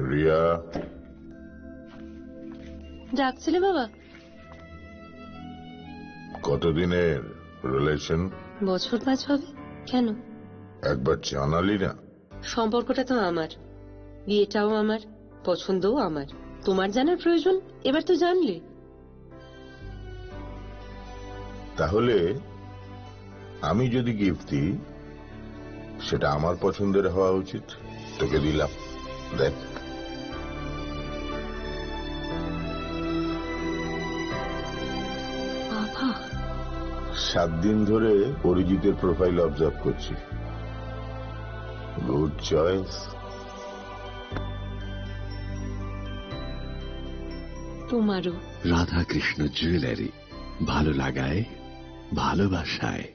রিয়া, ডাকছিলে বাবা? কতদিনের রিলেশন? বছর 5 হবে। কেন? একবার জানালি না? সম্পর্কটা তো আমার, বিয়েটাও আমার, পছন্দও আমার। তোমার জানার প্রয়োজন? এবার তো জানলে। তাহলে আমি যদি গিফট দিই সেটা আমার পছন্দের হওয়া উচিত। তোকে দিলাম, দেখ। বাবা, 7 দিন ধরে অরিজিতের প্রোফাইল অবজার্ভ করছি। Good choice. তোমারও। রাধাকৃষ্ণ জুয়েলারি, ভালো লাগায় ভালোবাসায়।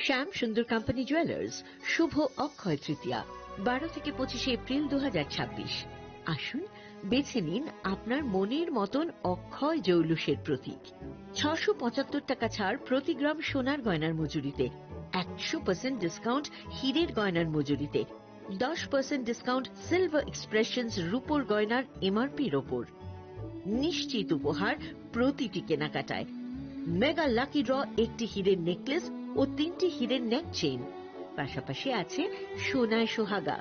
শ্যাম সুন্দর কোম্পানি জুয়েলার্স শুভ অক্ষয় তৃতীয়া 12 থেকে 25 এপ্রিল 2026। আসুন বেছে নিন আপনার মনের মতন অক্ষয় জৌলুসের প্রতীক। 675 টাকা ছাড় প্রতি গ্রাম সোনার গয়নার মজুরিতে, 100% ডিসকাউন্ট হীরের গয়নার মজুরিতে, 10% ডিসকাউন্ট সিলভার এক্সপ্রেশনস রূপোর গয়নার এমআরপির ওপর। নিশ্চিত উপহার প্রতিটি কেনাকাটায়। মেগা লাকি ড্র একটি হীরের নেকলেস ও 3টি হীরের নেক চেইন। পাশাপাশি আছে সোনায় সোহাগা।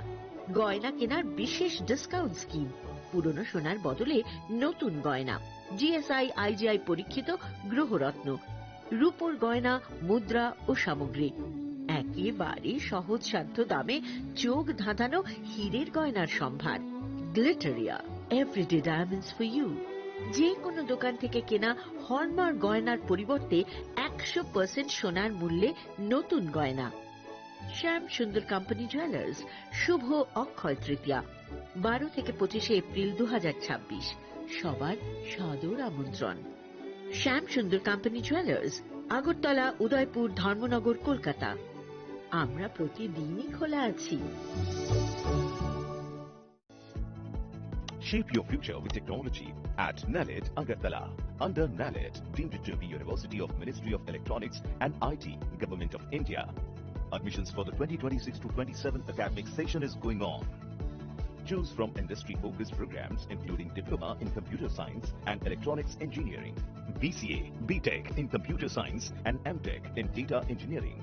গয়না কেনার বিশেষ ডিসকাউন্ট স্কিম। পুরনো সোনার বদলে নতুন গয়না। জিএসআই আইজিআই পরীক্ষিত গ্রহরত্ন, রূপোর গয়না, মুদ্রা ও সামগ্রী। একেবারে সহজসাধ্য দামে চোখ ধাঁধানো হীরের গয়নার সম্ভার। Glitteria, everyday diamonds for you. যে কোনো দোকান থেকে কেনা হলমার্ক গয়নার পরিবর্তে 100% সোনার মূল্যে নতুন গয়না। শ্যাম সুন্দর কোম্পানি জুয়েলার্স শুভ অক্ষয় তৃতীয়া 12 থেকে 25 এপ্রিল 2026। সবার সাদর আমন্ত্রণ। শ্যাম সুন্দর কোম্পানি জুয়েলার্স, আগরতলা, উদয়পুর, ধর্মনগর, কলকাতা। আমরা প্রতিদিনই খোলা আছি। Shape your future with technology at NALED Agartala. Under NALED, deemed to be University of Ministry of Electronics and IT, Government of India. Admissions for the 2026 to 27 academic session is going on. Choose from industry-focused programs including Diploma in Computer Science and Electronics Engineering, BCA, BTech in Computer Science and MTech in Data Engineering.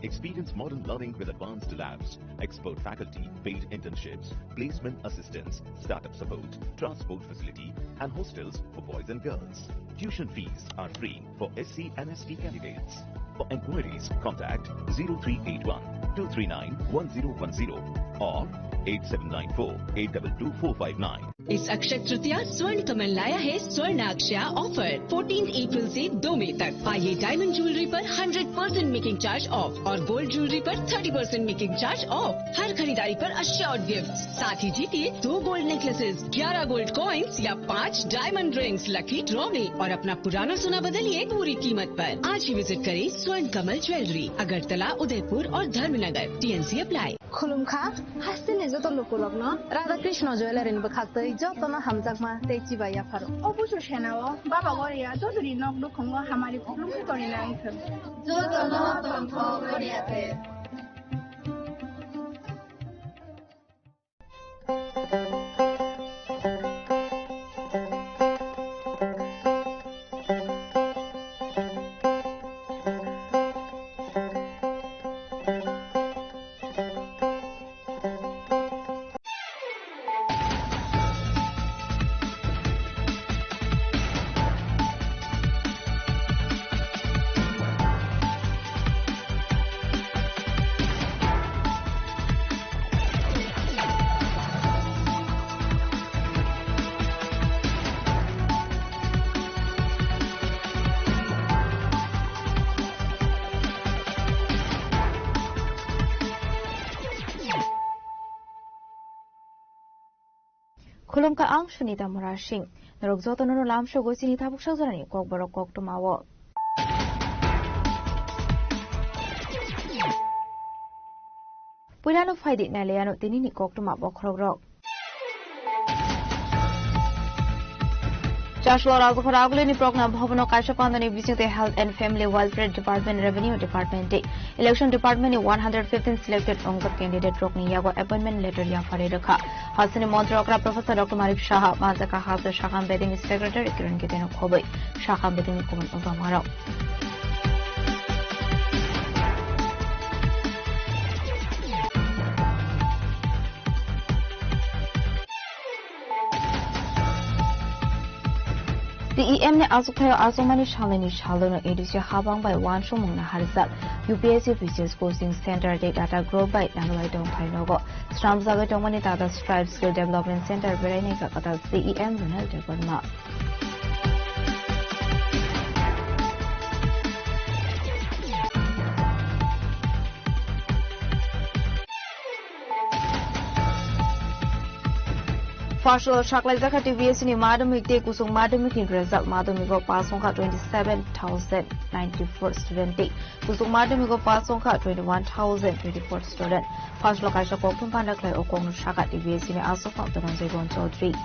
Experience modern learning with advanced labs, expert faculty, paid internships, placement assistance, startup support, transport facility, and hostels for boys and girls. Tuition fees are free for SC and ST candidates. For enquiries, contact 0381 239 1010 or 8794 822 इस अक्षय तृतीया स्वर्ण कमल लाया है स्वर्ण अक्षया offer 14 अप्रैल से 2 मई तक। आइए diamond jewellery पर 100% making charge of और गोल्ड ज्वेलरी पर 30% मेकिंग चार्ज ऑफ। हर खरीदारी पर अश्योर्ड गिफ्ट। साथ ही जीतिए 2 गोल्ड नेकलेसेस, 11 गोल्ड कॉइन्स या 5 डायमंड रिंग्स लकी ड्रॉ में और अपना पुराना सोना बदलिए पूरी कीमत पर। आज ही विजिट करें स्वर्ण कमल ज्वेलरी, अगरतला, उदयपुर और धर्मनगर। TNC apply. खुलुमखा हासिने जतो लोकलग्न राधाकृष्ण ज्वेलारि बखाक्तै जतन हामजाकमा तेची बाया फारो अबुसु सेनाओ बाबा गरिया जजरी नग्नु खंग हमारी खुलुमखा तरिना आइथन जतन तन्थ गरियाथे। Khulumka ang Sunita Murashing, Narugzoto no Lamsho Gosini Tabuk Shazarani, Kokborok Kok to Mawo. Pulano Fidi Naliano Tinini Kok to Mabok. Joshua Razakogulini program Bhavano Kashapandani visiting the Health and Family Welfare Department, Revenue Department, Election Department 115 selected Ongzak candidate Rokni Yago appointment letter Yafaredaka, Hasani Montrokra Professor Dr. Marif Shah, Mazaka Hasa Shaham Beding Secretary Kiran Kiteno Kobe, Shaham Beding Kuman Uzamaro. CEM ne Azukhayo Azomani Shalini Shalono Edisha Habang by one Shumuna Harzak, UPSC Business Coaching Center Data Grow by Nanwai Dong Kainogo, Stramzaga Domani Tata Stripe Skill Development Center Verenica Kata CEM Runel Devarma. Partial Shaklazaka TVS in Madamik Day Kusung Madamik in result Madamigo Pasonka 27,094 student day. Kusung Madamigo Pasonka 21,024 student. Partial Kasha Kokum Pandakla Okong Shaka TVS in Asofa Tononzegon Chaudhry.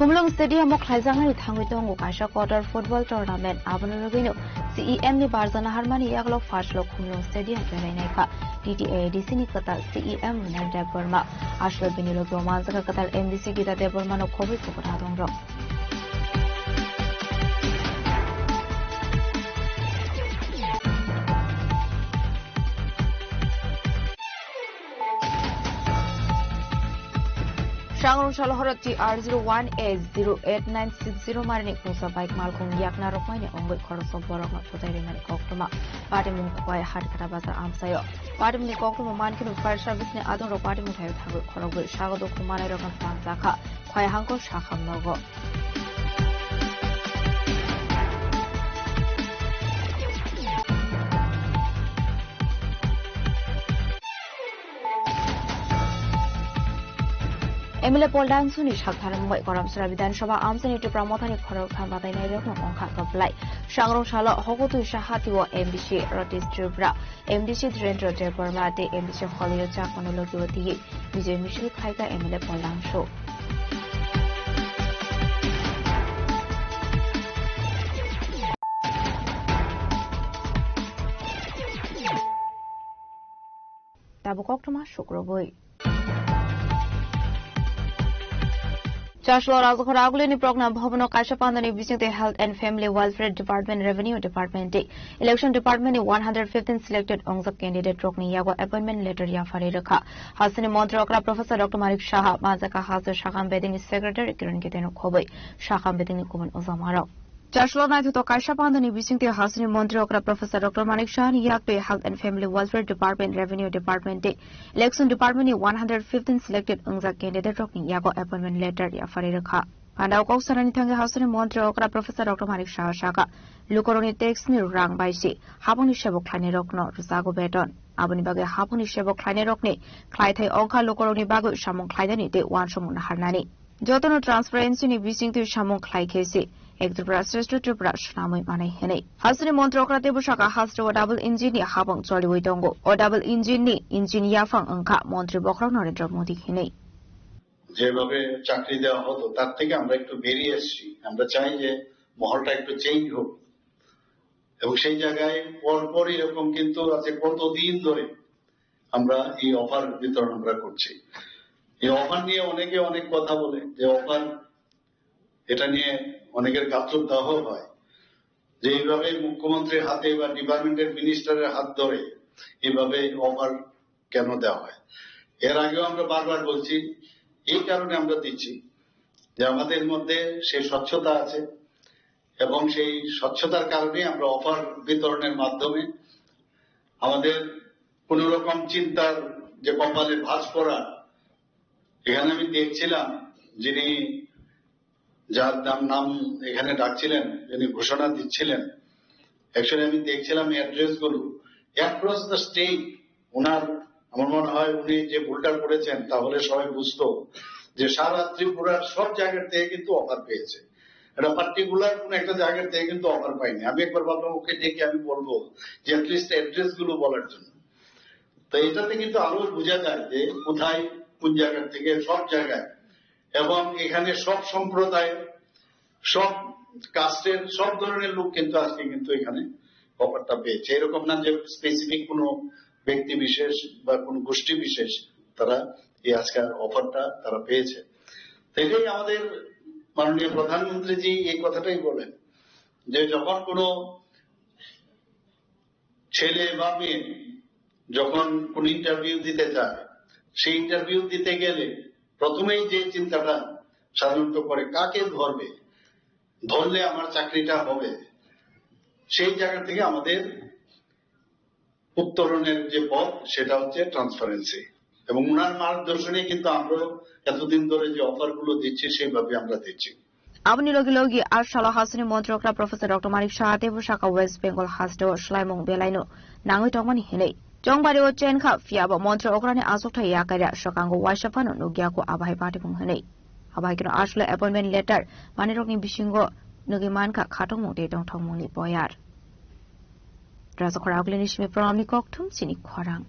Kumlong Stadium mo Klaizangani Thangwitong Kasha Quarter Football Tournament Abanurugino CEM ni Barzana Harmani Yaglo Fashlo Kumlong Stadium Vereneka TTA Disini Kata CEM Runel Deborma Ashlo Binilo Romanzaka Katal MDC Gita Deborma no Covid Kukuradong Rock. Shangrong Shalhorot TR01A08960 Marinik Musa Bike Malkung Yakna Rokmani Ongwe Koroso Borok Totari Mani Koktuma Patimum Kwai Had Karabaza Amsayo Patim ni Koktuma Mankin Fire Service ni Adon Ropatim Tayo Tago Korogwe Shagado Kumana Rokan Sanzaka Kwai Hanko Shaham Nogo. Emile Poldan Suni Shakharan White Koram Sravidan Shaba Amsani to Pramotani Koro Kamata Nairok Onka Kaplai Shangrong Shala Hokotu Shahatiwa MDC Rotis Trubra MDC Trento Deborma de MDC Holio Chakonologi Vijay Michel Kaika Emile Poldan Show. Tabukok Toma Shukroboy. Joshua Razakogulini program Bhavano Kashapandani visiting the Health and Family Welfare Department, Revenue Department, Election Department 115 selected Ongzak candidate Rokni Yago appointment letter Yafaredaka, Hasani Montrokra Professor Dr. Marif Shah, Mazaka Hasa Shaham Beding Secretary Kiran Kiteno Kobe, Shaham Beding Kuman Uzamaro. Joshua Naito Kashapandani visiting the Hasani Montrokra Professor Dr. Manik Shah Yakpe Health and Family Welfare Department, Revenue Department, Election Department 115 selected Ongzak candidate Rokni Yago appointment letter Yafaredaka. Pandau Koksarani Tanga Hasani Montrokra Professor Dr. Manik Shah Shaka, Lukoroni takes ni Rang by Shi, Haponi Shebo Klani Rokno, Rusago Beton, Aboni Baga Haponi Shebo Klani Rokni, Klaitai Onka Lukoroni Bago Shamon Klaidani de one Shamun Harnani. Jotono transparency ni visiting to Shamon Klai Kesi. Ekdubra Sister to Brush Namui Mane Hene. Hasani Montrokra Bushaka has to a double engine Habong Jolly Widongo or double engine Yafang Unka Montri Bokro Norendra Modi Hene. যেভাবে চাকরি দেওয়া হতো তার থেকে আমরা একটু বেরিয়ে এসেছি আমরা চাই যে মহলটা একটু চেঞ্জ হোক এবং সেই জায়গায় পরপর এরকম কিন্তু আজকে কতদিন ধরে আমরা এই অফার বিতরণ আমরা করছি এই অফার নিয়ে অনেকে অনেক কথা বলে যে অফার এটা নিয়ে অনেকের গাত্রদাহ হয় যে এইভাবে মুখ্যমন্ত্রীর হাতে বা ডিপার্টমেন্টের মিনিস্টারের হাত ধরে এইভাবে অফার কেন দেওয়া হয় এর আগেও আমরা বারবার বলছি এই কারণে আমরা দিচ্ছি যে আমাদের মধ্যে সেই স্বচ্ছতা আছে এবং সেই স্বচ্ছতার কারণে আমরা অফার বিতরণের মাধ্যমে আমাদের কোন রকম চিন্তার যে কপালে ভাঁজ পড়া এখানে আমি দেখছিলাম যিনি যার নাম এখানে ডাকছিলেন, যিনি ঘোষণা দিচ্ছিলেন, অ্যাকচুয়ালি আমি দেখছিলাম অ্যাড্রেস গুলো অ্যাক্রস দ্য স্টেট। ওনার আমার মনে হয় উনি যে ভুলটা করেছেন তাহলে সবাই বুঝতো যে সারা ত্রিপুরার সব জায়গার থেকে কিন্তু অফার পেয়েছে, এটা পার্টিকুলার কোন একটা জায়গার থেকে কিন্তু অফার পাইনি। আমি একবার ভাবলাম ওকে ডেকে আমি বলবো যে অ্যাটলিস্ট অ্যাড্রেস গুলো বলার জন্য। তো এটাতে কিন্তু আরো বোঝা যায় যে কোথায় কোন জায়গা থেকে সব জায়গায়, এবং এখানে সব সম্প্রদায়, সব কাস্টের, সব ধরনের লোক কিন্তু আজকে কিন্তু এখানে অফারটা পেয়েছে। এরকম না যে স্পেসিফিক কোনো ব্যক্তি বিশেষ বা কোন গোষ্ঠী বিশেষ তারা এই আজকের অফারটা তারা পেয়েছে। তো এটাই আমাদের মাননীয় প্রধানমন্ত্রীজি এই কথাটাই বলেন যে যখন কোনো ছেলে বা মেয়ে যখন কোন ইন্টারভিউ দিতে চায়, সেই ইন্টারভিউ দিতে গেলে প্রথমেই যে চিন্তাটা সাধারণত করে কাকে ধরবে, ধরলে আমার চাকরিটা হবে, সেই জায়গা থেকে আমাদের উত্তরণের যে পথ সেটা হচ্ছে ট্রান্সপারেন্সি। এবং উনার মার্গদর্শনে কিন্তু আমরা এতদিন ধরে যে অফার গুলো দিচ্ছি সেইভাবে আমরা দিচ্ছি। Abni logi logi Arshala Hasani Montrokra Professor Dr. Manik Shahatebu Shaka West Bengal Hasdo Shlaimong Belaino Nangi Tongmani Hene Jongbari o Chenka Fiaba Montra Okrani Azokta Yakaya Shakango Washapano Nugiako Abai Patipung Hene Abaikino Ashla appointment letter Maniroki Bishingo Nugimanka Katong de Dong Tongmoni Boyar Razakora Glenish Pramni Koktum Sini Korang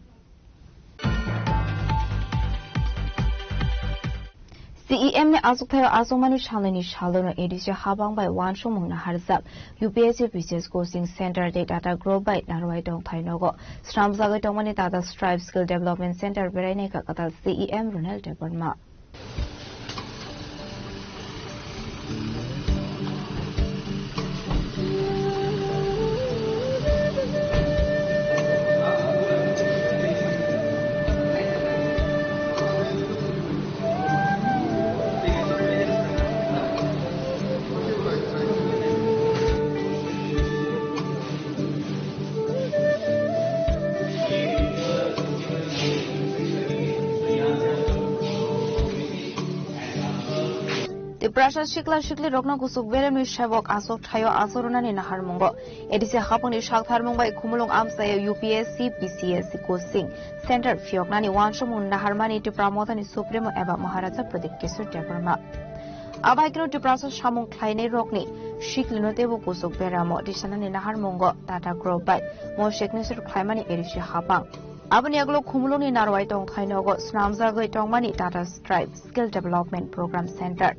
CEM ne azuktayo azomani shalani shalono edisya habang by one shomong na harzap UPSC Business Coaching Center data grow by narwai dong thainogo stramzaga tongmani data stripe skill development center beraine ka katal CEM Ronald Deborma Prasha Shikla Shikli Rokna Kusuk Veremi Shavok Asok Tayo Asorunani Naharmongo Edisi Haponi Shakharmongo Kumulong Amsayo UPSC PCSC Coaching Center Fioknani Wanshomun Naharmani to Pramotani Supremo Eva Maharaja Pradik Kesur Deborma Abakino to Prasa Shamong Kleine Rokni Shikli Notebo Kusuk Veramo Dishanani Naharmongo Tata Grow by Mo Sheknisur Klimani Edisi Hapang Abaniaglo Kumuloni Narwai Tong Tainogo Snamzago Tongmani Tata Stripe Skill Development Program Center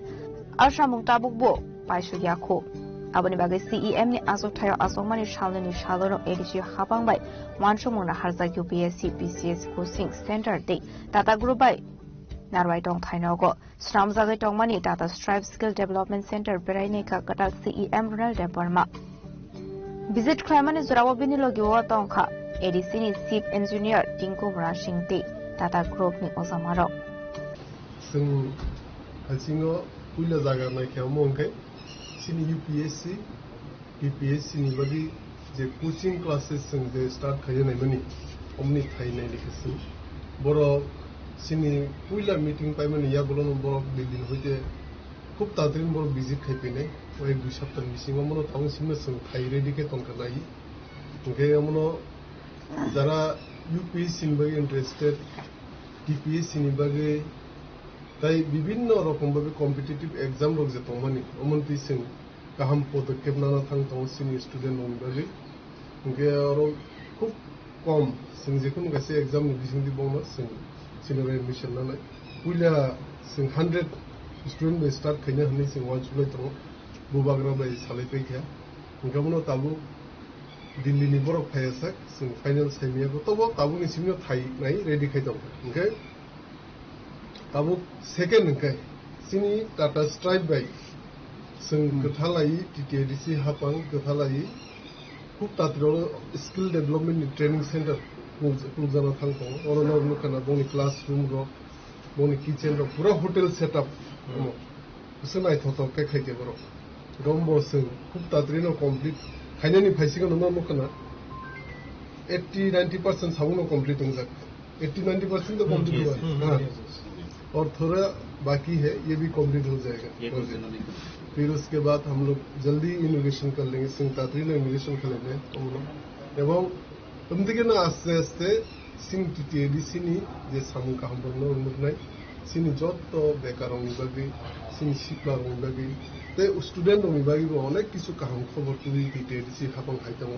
Arshamung Tabukbo Paishu Yako Abani Bagai CEM ni Azoktayo Azomani Shalani Shalono Edisi Habang by Wanshomuna Harza UPSC PCS Coaching Center Day Tata Group by Narwai Tong Tainogo Stramzaga Tongmani Tata Stripe Skill Development Center Beraineka Katal CEM Ronald Deborma Visit Kramani Zurawabini Logiwa Tongka Edisi ni Chief Engineer Tinko Rashing Day Tata Group ni Osamaro Pula zaga na kya mongkai sini UPSC PPSC ni bagi je coaching classes sing de start khaya nai mani omni thai nai likhasi boro sini pula meeting pai mani ya bolon boro bildin hoite খুব তাড়াতাড়ি বড় visit খাই পেনে ওই 2 সপ্তাহ missing আমনো তাও সিমে song খাই রেডি কে তনকা নাই ওকে আমনো যারা ইউপিএসসি নিবাগে ইন্টারেস্টেড টিপিএসসি নিবাগে তাই বিভিন্ন রকম ভাবে কম্পিটিটিভ এক্সাম রক যে তমানি অমন্তি সিং কাহাম পদক্ষেপ নানা থাং তম সিনি স্টুডেন্ট নংবাগে ওকে আরো খুব কম সিং যেকোনো গাছে এক্সাম নিবিসিং দি বংমা সিং সিনিয়র এডমিশন নানাই পুইলা সিং 100 student by start kanya hane sing wan chulai to bubagra by salai pe kya ngamono tabu dilli ni borok phayasak sing final semia ko tobo tabu ni simyo thai nai ready khai dong okay tabu second kai sini Tata Stripe by sing kathalai TTDC hapang kathalai খুব তাত্রো skill development training centre কুলজানা থাংতো অরনা মুখানা বনি classroom ro boni kitchen ro pura hotel setup usai thoto ke khai ke boro rombo sing khub tatri no complete khainani phaisiga no mukana 80-90% sabuno complete hong jak 80-90% to complete hua aur thora बाकी है, ये भी complete हो जाएगा। फिर उसके बाद हम लोग जल्दी इनोवेशन कर लेंगे, सिंगतात्री में इनोवेशन कर लेंगे हम लोग। एवं तुमदिके ना आस्ते आस्ते सिंग टीटीएडी सिनी जे सामु का हम बनो उन्मुखनाय सिनी जत तो बेकार उन्मुखबी सिनी शिक्षा उन्मुखबी ते स्टूडेंट उन्मुखबी वो अनेक किसु काम खबर तुली टीटीएडी सि खापन खाइतमो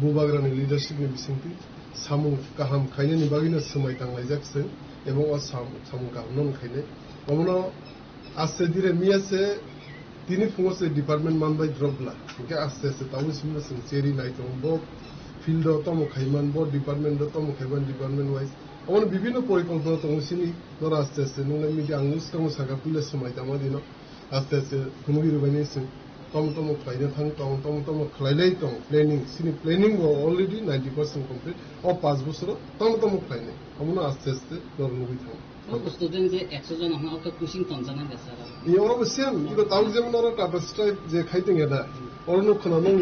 बुबाग्रानि लीडरशिप नि बिसिंति सामु काहाम खाइने नि बागिनो समय तांलाय जाकसे एवं अ सामु का नन खाइने अमनो आस्ते दिरे मियासे तिनी फुङो से डिपार्टमेंट मानबाय ड्रपला के आस्ते आस्ते ताउ सिमना सिं चेरी नाइतम बो ফিল্ড তম খাইমান ব ডিপার্টমেন্ট তম খাইমান ডিপার্টমেন্ট ওয়াইজ অন বিভিন্ন পরিকল্পনা তমসিনি নরা আস্তে আস্তে নুনে মিডি আংলিশ তম সাগা পুলে সময় তামা দিন আস্তে আস্তে কুনুগি রুবানি সিন তম তম খাইনা থাং তম খাইলাই তম প্ল্যানিং সিনি প্ল্যানিং অলরেডি 90% কমপ্লিট ও 5 বছর তম খাইনে আমনা আস্তে আস্তে নরনুবি থাং স্টুডেন্ট যে 100 জন আমরা ওকে কোচিং তঞ্জানা দেসারা ই ওরা সেম ইগো তাউ যেমন ওরা টাটা স্ট্রাইপ যে খাইতেন এটা অরনো খনানো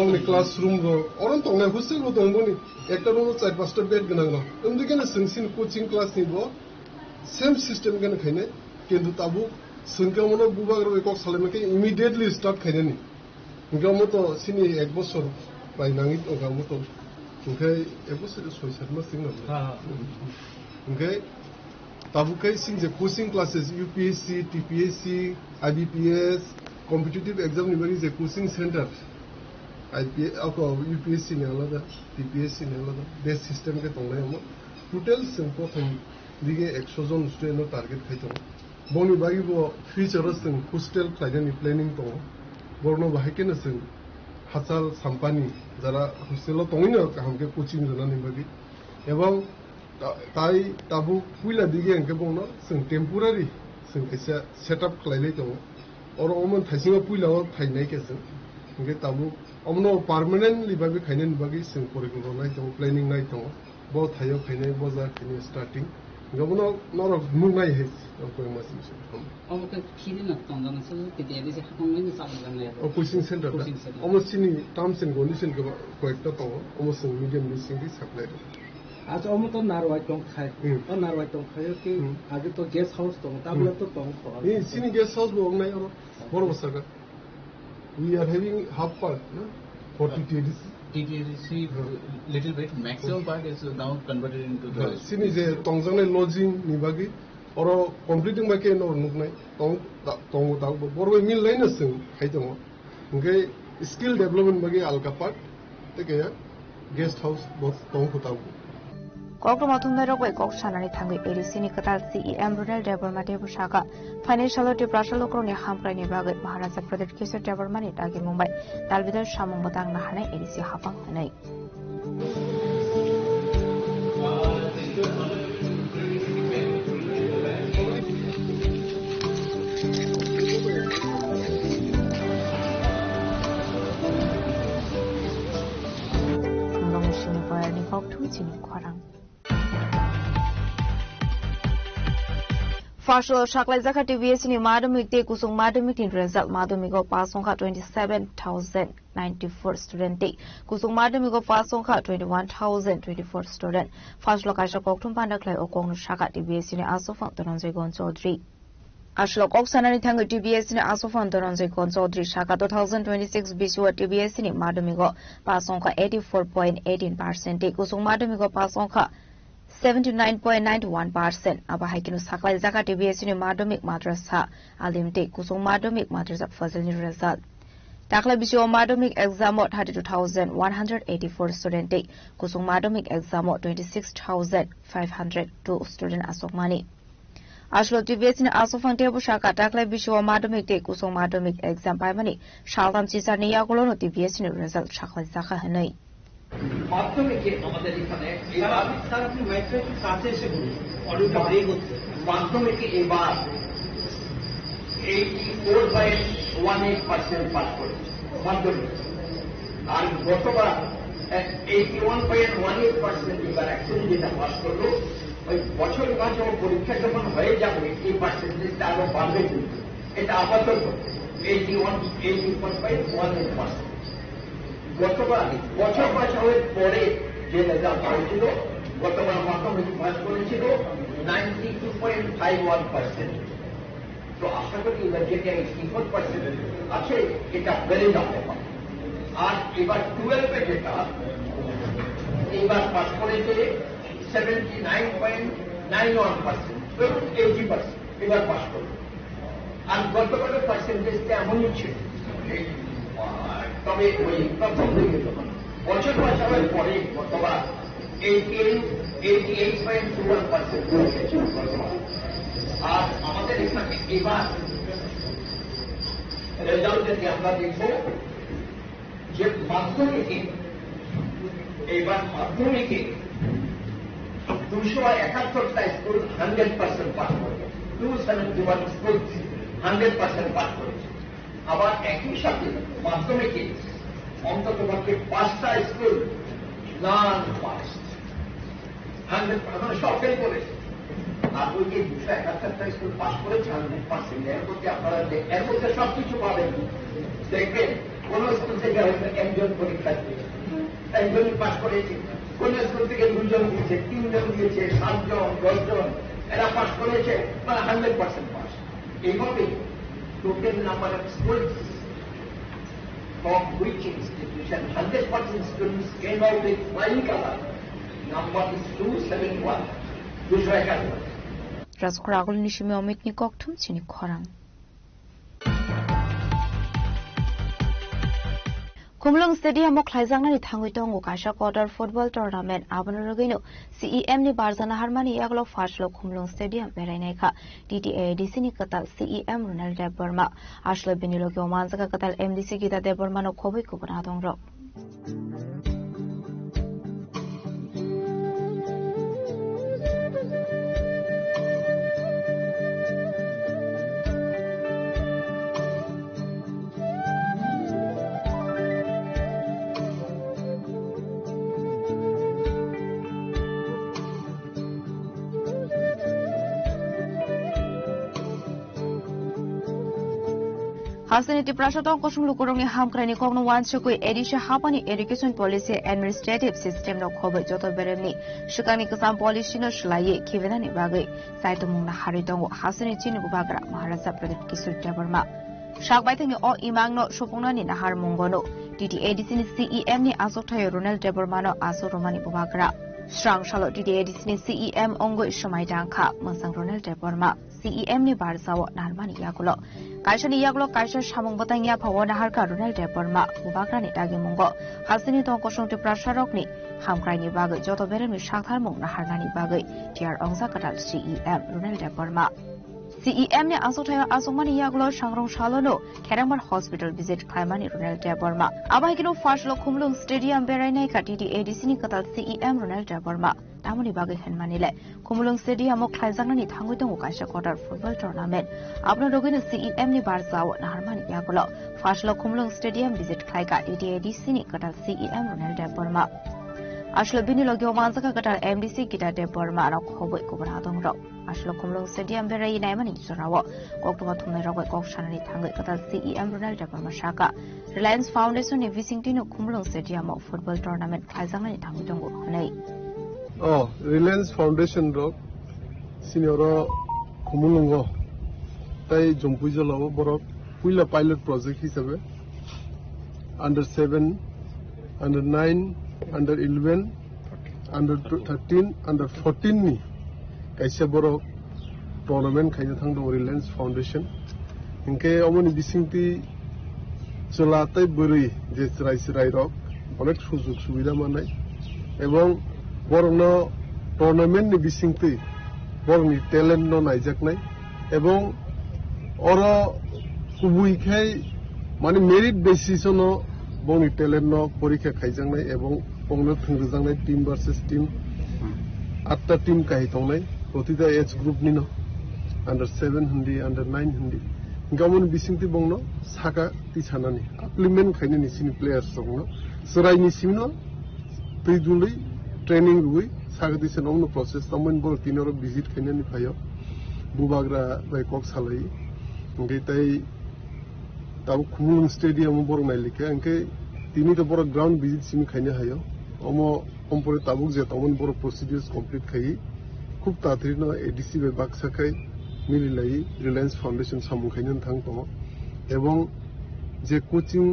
Only classroom go. Orang tong na hostel go tong boni. Ekta room 4-5 bed gana gana. Umdikene singsin coaching class ni bo. Same system gana khaine. Kintu tabu singka mono bubagro ekok saleme ke immediately start khaine ni. Inga moto sini ek bosor pai nangit oga moto. Inga ek bosor 6-7 mas sing na. Inga tabu kai sing je coaching classes UPSC, TPSC, IBPS, competitive exam ni bari je coaching center. IPS आपको UPSC ने अलग TPSC ने अलग base system के तंग हम total simple हम दिगे 100 जन स्टूडेंट टारगेट खाइतो बोनी बागी वो फ्यूचर सिं हॉस्टेल प्लानिंग प्लानिंग तो बरनो बाहायके न सिं हासाल साम्पानी जरा हॉस्टेल तंगिनो हमके कोचिंग जनानि बागी एवं ताई ताबु पुइला दिगे अंके बोनो सिं टेम्पोरारी सिं ऐसा सेटअप खालायले तो और ओमन थाइसिंगा पुइला थाइनाय के सिं इंगे ताबु अमनो परमानेंटली बाबी खाइने बागी सिं परिकल्पना नाय तो प्लानिंग नाय तो बो थायो खाइने बजा खाइने स्टार्टिंग गबनो नर मुनाय हे कोइ मासिम अमके खिनि न तंजाना से केदेले से खंगनि सालगाने ओ कोचिंग सेंटर अमो सिनि टर्म्स एंड कंडीशन के कोइटा तो अमो सिं मीडियम लिसिंग दि सप्लाई आज अमो तो नारवाय टंग खाय ओ नारवाय टंग खाय के आगे तो गेस्ट हाउस तो ताबला तो टंग ए सिनि गेस्ट हाउस बो नाय और बरो बसका We are having half part for TTDC. TTDC little bit. Maximum part is now converted into the. Sini je tongjangne lodging nibagi, oro completing bake no nuknai tong tau borwe mil lain asing haitamo. Ngai skill development bagi alka part, teke ya guest house bos tong kutau. Kok mathumero ko kok sanani thangui erisini katal CEM Rural Development Department Financial Department lokroni hamprani bagai Maharaja Pradesh Kesar Development agi Mumbai dalbidar samung batang nahane erisi hapang hanai Ngong sini bayar ni kok tu sini kwarang Fashion Shaklai Zaka TVS ni Madamik Te Kusung Madamik in result Madamiko Pasongka 27,094 student Te Kusung Madamiko Pasongka 21,024 student Fashion Lokasha Koktum Pandaklai Okong Shaka TVS ni Asofang Tononzoi Gon Chaudhry Ashlok Oksanani Thangu TVS ni Asofang Tononzoi Gon Chaudhry Shaka 2026 BCO TVS ni Madamiko Pasongka 84.18% Te Kusung Madamiko Pasongka 79.91% Abahakinu Saklai Zaka TBS ni Madamik Madrasa Alimte Kusung Madamik Madrasa Fazil ni result Takla bisyo Madamik exam 32,184 student Kusung Madamik exam 26,502 student asokmani Ashlo TBS ni asofang tebu shaka takla bisyo Madamik te Kusung Madamik exam paimani Shaltam Chisar ni Yakulono TBS ni result Saklai Zaka hanai মাধ্যমিকে আমাদের এখানে তারা কি matric কাছে এসে বলি অনেকটা break হচ্ছে মাধ্যমিকে এবার 84.18% পাস করেছে মাধ্যমিক আর গতবার 81.18% এবার অ্যাকচুয়ালি যেটা পাস করলো ওই বছর মাঝে পরীক্ষা যখন হয়ে যাবে এই পার্সেন্টেজটা আরো বাড়বে কিন্তু এটা আপাতত 81.18% গতবার বছর পাস হওয়ার পরে যে রেজাল্ট হয়েছিল গতবার মাধ্যমিক পাস করেছিল 92.51% তো আশা করি এবার যেটা 84% আছে এটা বেড়ে যাবে। আর এবার 12-এ যেটা এবার পাস করেছে 79.91%, 80% এবার পাস করবে। আর গতকালের পার্সেন্টেজটা এমনই ছিল, তবে ওই প্রথম হয়ে গেল বছর পাস হওয়ার পরে গতবার 88.21% আর আমাদের এখানে এবার রেজাল্ট যদি আমরা দেখব যে মাধ্যমিকে এবার মাধ্যমিকে 271টা স্কুল 100% পাস করবে, 271 স্কুল 100% পাস করেছে। আবার একই সাথে মাধ্যমিকে অন্তত পক্ষে 5টা স্কুল নন পাস, 100% সব ফেল করেছে। আর ওই যে 271টা স্কুল পাস করেছে 100%, এর মধ্যে আপনারা এর মধ্যে সবকিছু পাবেন। দেখবেন কোন স্কুল থেকে হয়তো একজন পরীক্ষার্থী একজনই পাস করেছে, কোন স্কুল থেকে 2জন দিয়েছে, 3জন দিয়েছে, 7জন 10জন এরা পাস করেছে, মানে 100% পাস। এইভাবে total number of schools from which institution 100% students came out with flying color, number is 271, 271. Razkoragul nishimi omit ni koktum chini khorang. Kumlung Stadium o khlaijangna ni thangui tongo kaisa quarter football tournament abanorogino CEM ni barzana harmani yaglo fashlo Kumlung Stadium berainai kha TTADC ni katal CEM Ronald Deborma ashlo binilogi omanjaka katal MDC gita Deborma no khoboi kubana dongro. Hasaniti Prashatong Kosung Lukurong ni Hamkrani Kogno Wanchukui Edisha Hapani Education Policy Administrative System no Kobe Joto Beremni Shukani Kasam Policy no Shlaye Kivenani Bagay Saitumung na Haridongo Hasaniti Nubagra Maharaja Pradesh Kisur Deborma Shakbaiting o Imangno Shopungani na Harmungono TTADC ni CEM ni Asotayo Ronald Debormano Aso Romani Bubagra Strang Shalo TTADC ni CEM Ongo Shomai Danka Mansang Ronald Deborma CEM ni Barzawo Narmani Yagulo Kaisa ni Yagulo Kaisa Shamung Batangya Pawona Harka Ronald Deborma Bubagra ni Dagi Mungo Hasini Tong Kosong Prasharok ni Hamkrai ni Bagay Joto Beremi Shakharmung na Harnani Bagay Tiar Ongsa Katal CEM Ronald Deborma CEM ni Asotayo Asomani Yagulo Shangrong Shalono Kerangmar Hospital visit Klaimani Ronald Deborma Abahikino Fashlo Kumlung Stadium Berainai ka TTADC ni Katal CEM Ronald Deborma Tamoni Bagay Henmanile Kumlung Stadium o Klaijangna ni thangui tongo kaisa quarter football tournament Abno rogino CEM ni Barzawo na Harmani Yagulo Fashlo Kumlung Stadium visit Klaika TTADC ni Katal CEM Ronald Deborma Ashlo binilogi omanjaka katal MDC kita Deborma no khoboi kubana dongro Ashlo Kumlung Stadium berai naimani jorawo koktuma thumnai rogoi koksanani thangoi katal CEM Ronald Deborma shaka Reliance Foundation ni Visingtino Kumlung Stadium o football tournament khaijangna ni thangui tongo hanai Reliance Foundation ro senior Kumulungo tai jompujo labo borok puila pilot project hisabe under 7 under 9 under 11 under 13 under 14 ni kaisa borok tournament khaina thangdo Reliance Foundation inke omoni bisingti cholatai buri je sirai rok onek sujog subida manai ebong borno tournament ni bisingti borni talent no naijaknai ebong oro kubui khai mane merit basis no boni talent no porikha khaijangnai ebong pongno thungjangnai team versus team 8ta team kai tongnai protita age group ni no under 7 hindi under 9 hindi gamon bisingti bongno saka ti sanani applement khaini ni sini players songno surai ni simno tujuli training rui sagati se nomno process tamon bor tinoro visit khaina ni phayo bubagra bai kok salai ngai tai tabu Kumlung Stadium bor nailike anke tini to bor ground visit simi khaina hayo omo kompore tabuk je tamon bor procedures complete khai khub tatri no ADC be baksa khai मिलिलाय Reliance foundation सामुखायनो थां दङ এবং যে coaching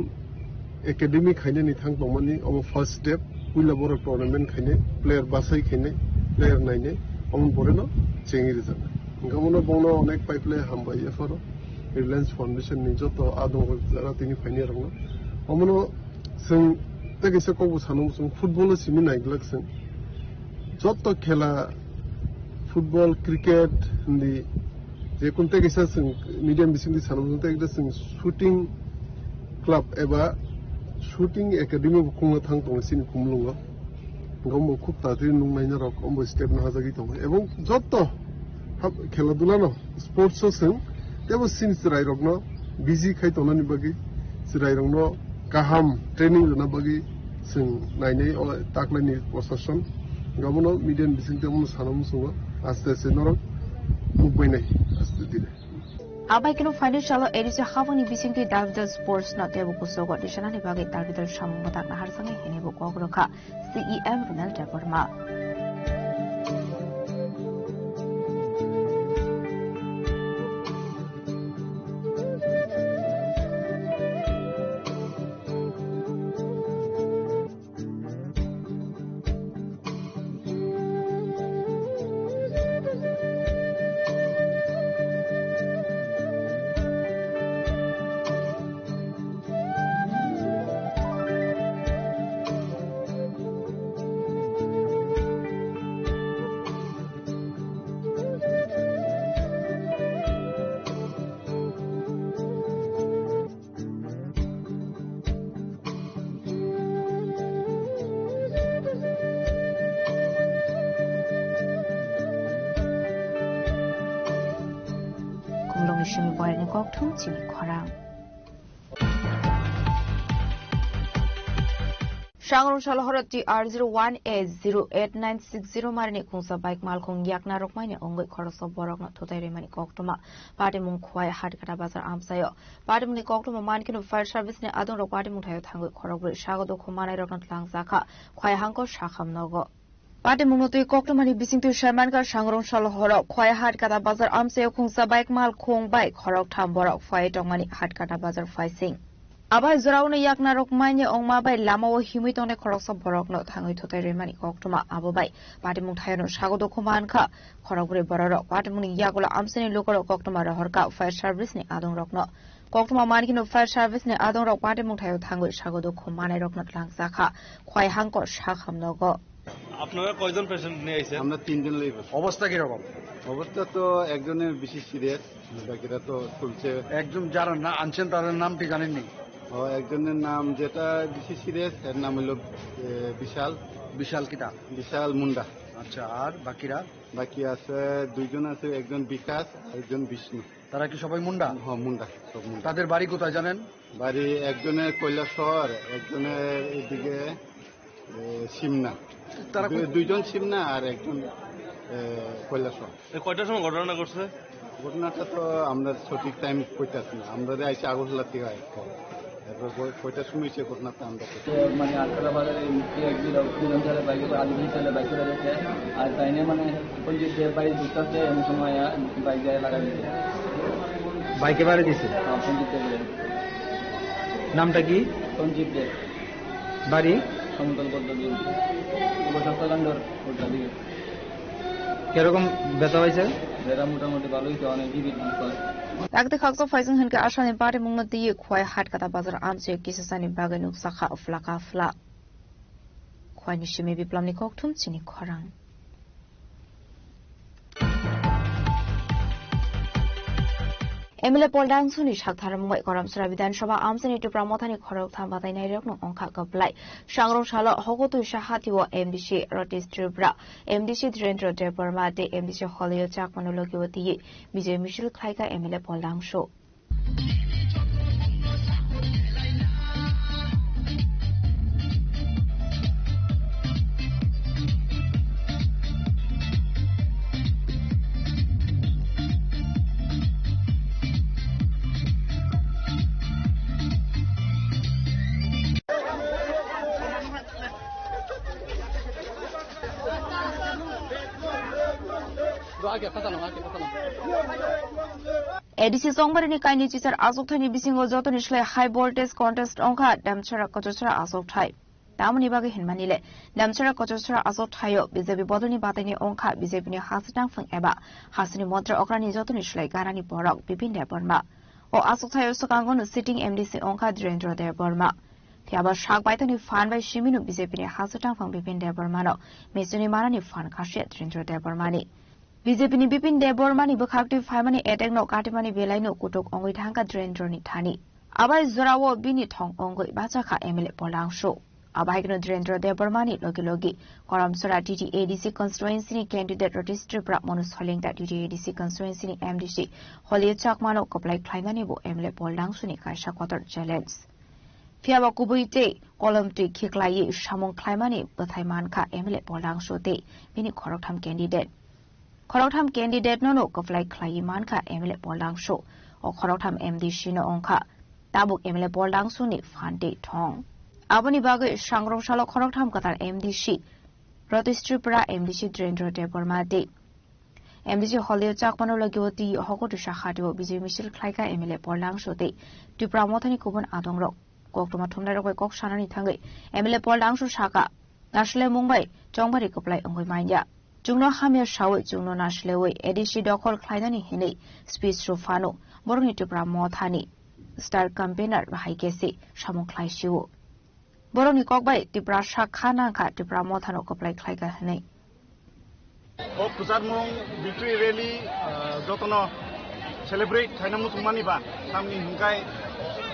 academy खायने नि थां दंमानि अब first step उइला बर टूर्नामेंट खायने प्लेयर बासाय खायने प्लेयर नायने अमन बरेनो चेंगिरि जाना गामनो बनो अनेक पाइपले हामबाय एफरो रिलायंस फाउंडेशन नि जतो आदो जारा तिनि फाइने रंनो अमनो जों तेगेसे कबो सानो जों फुटबल सिमि नायग्लाक जों जतो खेला फुटबल क्रिकेट नि जे कोनते गेसा जों मीडियम बिसिंनि सानो जों तेगेसे जों शूटिंग क्लब एबा शूटिंग एकेडमी खुंनो थां दङ सिनि खुमलुङो गमो खूब तात्री नुंनायना रक अमबो स्टेप ना हाजागि दङ एबं जतो खेला दुला न स्पोर्ट्स जों तेबो सिन सिराय रकनो बिजि खाय तनानि बागि सिराय रकनो गाहाम ट्रेनिंग जना बागि जों नायनाय ताकलानि प्रशासन गमनो मीडियम बिसिं तेमो सानम सुङो आस्ते आस्ते नरक मुबैनाय आस्ते दिने Abaikino financial edisi havani bisingti Davidal Sports na tebu kusogo dishanani bagi Davidal shamutak na harsangi hinibu kogroka CEM Ronald Deborma. Shimi Boyne Goktum Chini Khorang. Shangrong Shalahora TR01A08960 Marine Kunsa Bike Malkung Yakna Rokmine Ongwe Koroso Borok not Totari Mani Koktuma, Partimum Kwai Hadkata Bazar Amsayo, Partimuni Koktuma Mankin of Fire Service ne Adon Ropatimut Tango Korogwe Shago Kumana Rognat Langzaka, Kwai Hanko Shakam Nogo. Patimungoti Koktumani bising to Shamanka Shangrong Shalahora, Kwai Hadkata Bazar Amsayo Kunsa Bike Malkung Bike, Horok Tamborok, Fight Omani Hadkata Bazar Fighting. Abai Zurauna Yakna Rokmanya Ongma by Lamo Humitone Korosa Borok not Hangi to Remani Koktuma Abubai, Patimutayano Shago Kumanka, Korogre Borok, Patimuni Yagola Amseni Local Koktuma Horka, Fire Service ne Adon Rokno. Koktuma Mankin of Fire Service ne Adon Rok Patimutayo Tango Shago Kumane Roknot Langzaka, Kwai Hanko Shakam Nogo. আপনারা কয়জন patient নিয়ে আইছেন? আমরা তিনজন লইব। অবস্থা কি রকম? অবস্থা তো একজনের বেশি সিরিয়াস, বাকিরা তো চলছে। একজন যারা না আনছেন তাদের নাম কি জানেন নি? একজনের নাম যেটা বেশি সিরিয়াস এর নাম হলো বিশাল। বিশাল কিটা? বিশাল মুন্ডা। আচ্ছা, আর বাকিরা? বাকি আছে দুইজন আছে, একজন বিকাশ, একজন বিষ্ণু। তারা কি সবাই মুন্ডা? হ্যাঁ মুন্ডা, সব মুন্ডা। তাদের বাড়ি কোথায় জানেন? বাড়ি একজনের কৈলাসহর, একজনের এদিকে সিমনা। তারা দুইজন সিমনা আর একজন কৈলাসহর। কয়টার সময় ঘটনা ঘটছে? ঘটনাটা তো আমরা সঠিক টাইম কইতাছি না, আমরা আইসি আগরতলা থেকে এরপর কয়টার সময় সে ঘটনাটা আমরা মানে আটটা বাজারে একজন ছেলে বাইকে আদিবাসী ছেলে বাইক চলে গেছে, আর তাইনে মানে ওই যে বাইক ঢুকতেছে এমন সময় বাইক গায়ে লাগাই দিচ্ছে। বাইকে বাড়ি দিছে? সঞ্জিত দেব। নামটা কি? সঞ্জিত দেব। বাড়ি? সমতল পদ্ধতি উপসপ্তাহান্ডর ওটা দিকে। কিরকম ব্যথা হয়েছে? ব্যথা মোটামুটি ভালোই তো, অনেক জীবিত করে। Takde khakso faising hen ke ashani bare mungati khwai hat kata bazar amse kisasani baganu sakha flaka fla. Khwai ni shimi biplamni koktum chini khorang. Emile Poldang Suni Shakthar Mungay Koram Sura Vidan Sabha Amsani to Pramotani Korok Tambatai Nairok no Onka Kaplai. Shangrong Shala Hokotu Shahati wa MDC Rotis Tribra, MDC Drendro Deborma de MDC Holio Chak Monologiwati, Vijay Michel Klaika Emile Poldang Show. ADC Songbarini Kaini Chisar Azok Thani Bisingo Zotonishle High Voltage Contest Onka Damchara Kochosra Azok Thai. Damuni Bagi Hinmanile, Damchara Kochosra Azok Thayo, BJP Bodoni Batani Onka, BJP ni Hasitang Fang Eba, Hasini Montra Okrani Zotonishle Garani Borok, Bipin de Burma. O Azok Thayo Sokangon sitting MDC Onka Drendro de Burma. Tiaba Shak Baitani Fan by Shiminu, BJP ni Hasitang Fang Bipin de Burmano, Mesuni Marani Fan Kashet Drendro de Burmani. BJP ni Bipin de Burmani Bukakti Famani Etek no Katimani Velaino Kutuk Ongui Tanka Drendroni Tani. Abai Zorawo Bini Tong Ongui Bachaka Emile Polang Show. Abaikno Drendro de Burmani Logi Koram Sura DTADC constituency candidate registry Brak Monus Holing that DTADC constituency MDC Holy Chakmano Koplai Climbanibo Emile Polang Suni Kaisha Quarter Challenge. Fiaba Kubuite, Column 3 Kiklai, Shamon Climbani, Bathaimanka Emile Polang Show Day, Mini Korotam candidate. Korotam candidate no Koplai Climanka Emile Polang Show, or Korotam MD Shino Onka, Tabuk Emile Polang Suni Fande Tong. Abani Baga Shangrong Shalo Korotam Katar MDC, Rotistripra MDC Drendro de Burma Day. MDC Holy Chakmano Lagoti, Hoko to Shahado, Busy Michel Klaika Emile Polang Show Day, to Pramotani Kuban Adongro, Koktomatunda Kok Shanani Tangi, Emile Polang Show Shaka, Nashle Mumbai, Jongbari Koplai Ongui Manya. Jungno Hamir Shaw, Jungno Nashlewe, Edishi Dokol Klaidani Hine, Speech Rufano, Borni to Pramotani, Star Campaigner Haikesi, Shamon Klaishu. Boroni Kokbai, the Brasha Kanaka, the Pramotano Koplai Klaiga Hene. O Kuzarmong victory rally, Jotono celebrate Kainamu Maniba, Sami Hungai,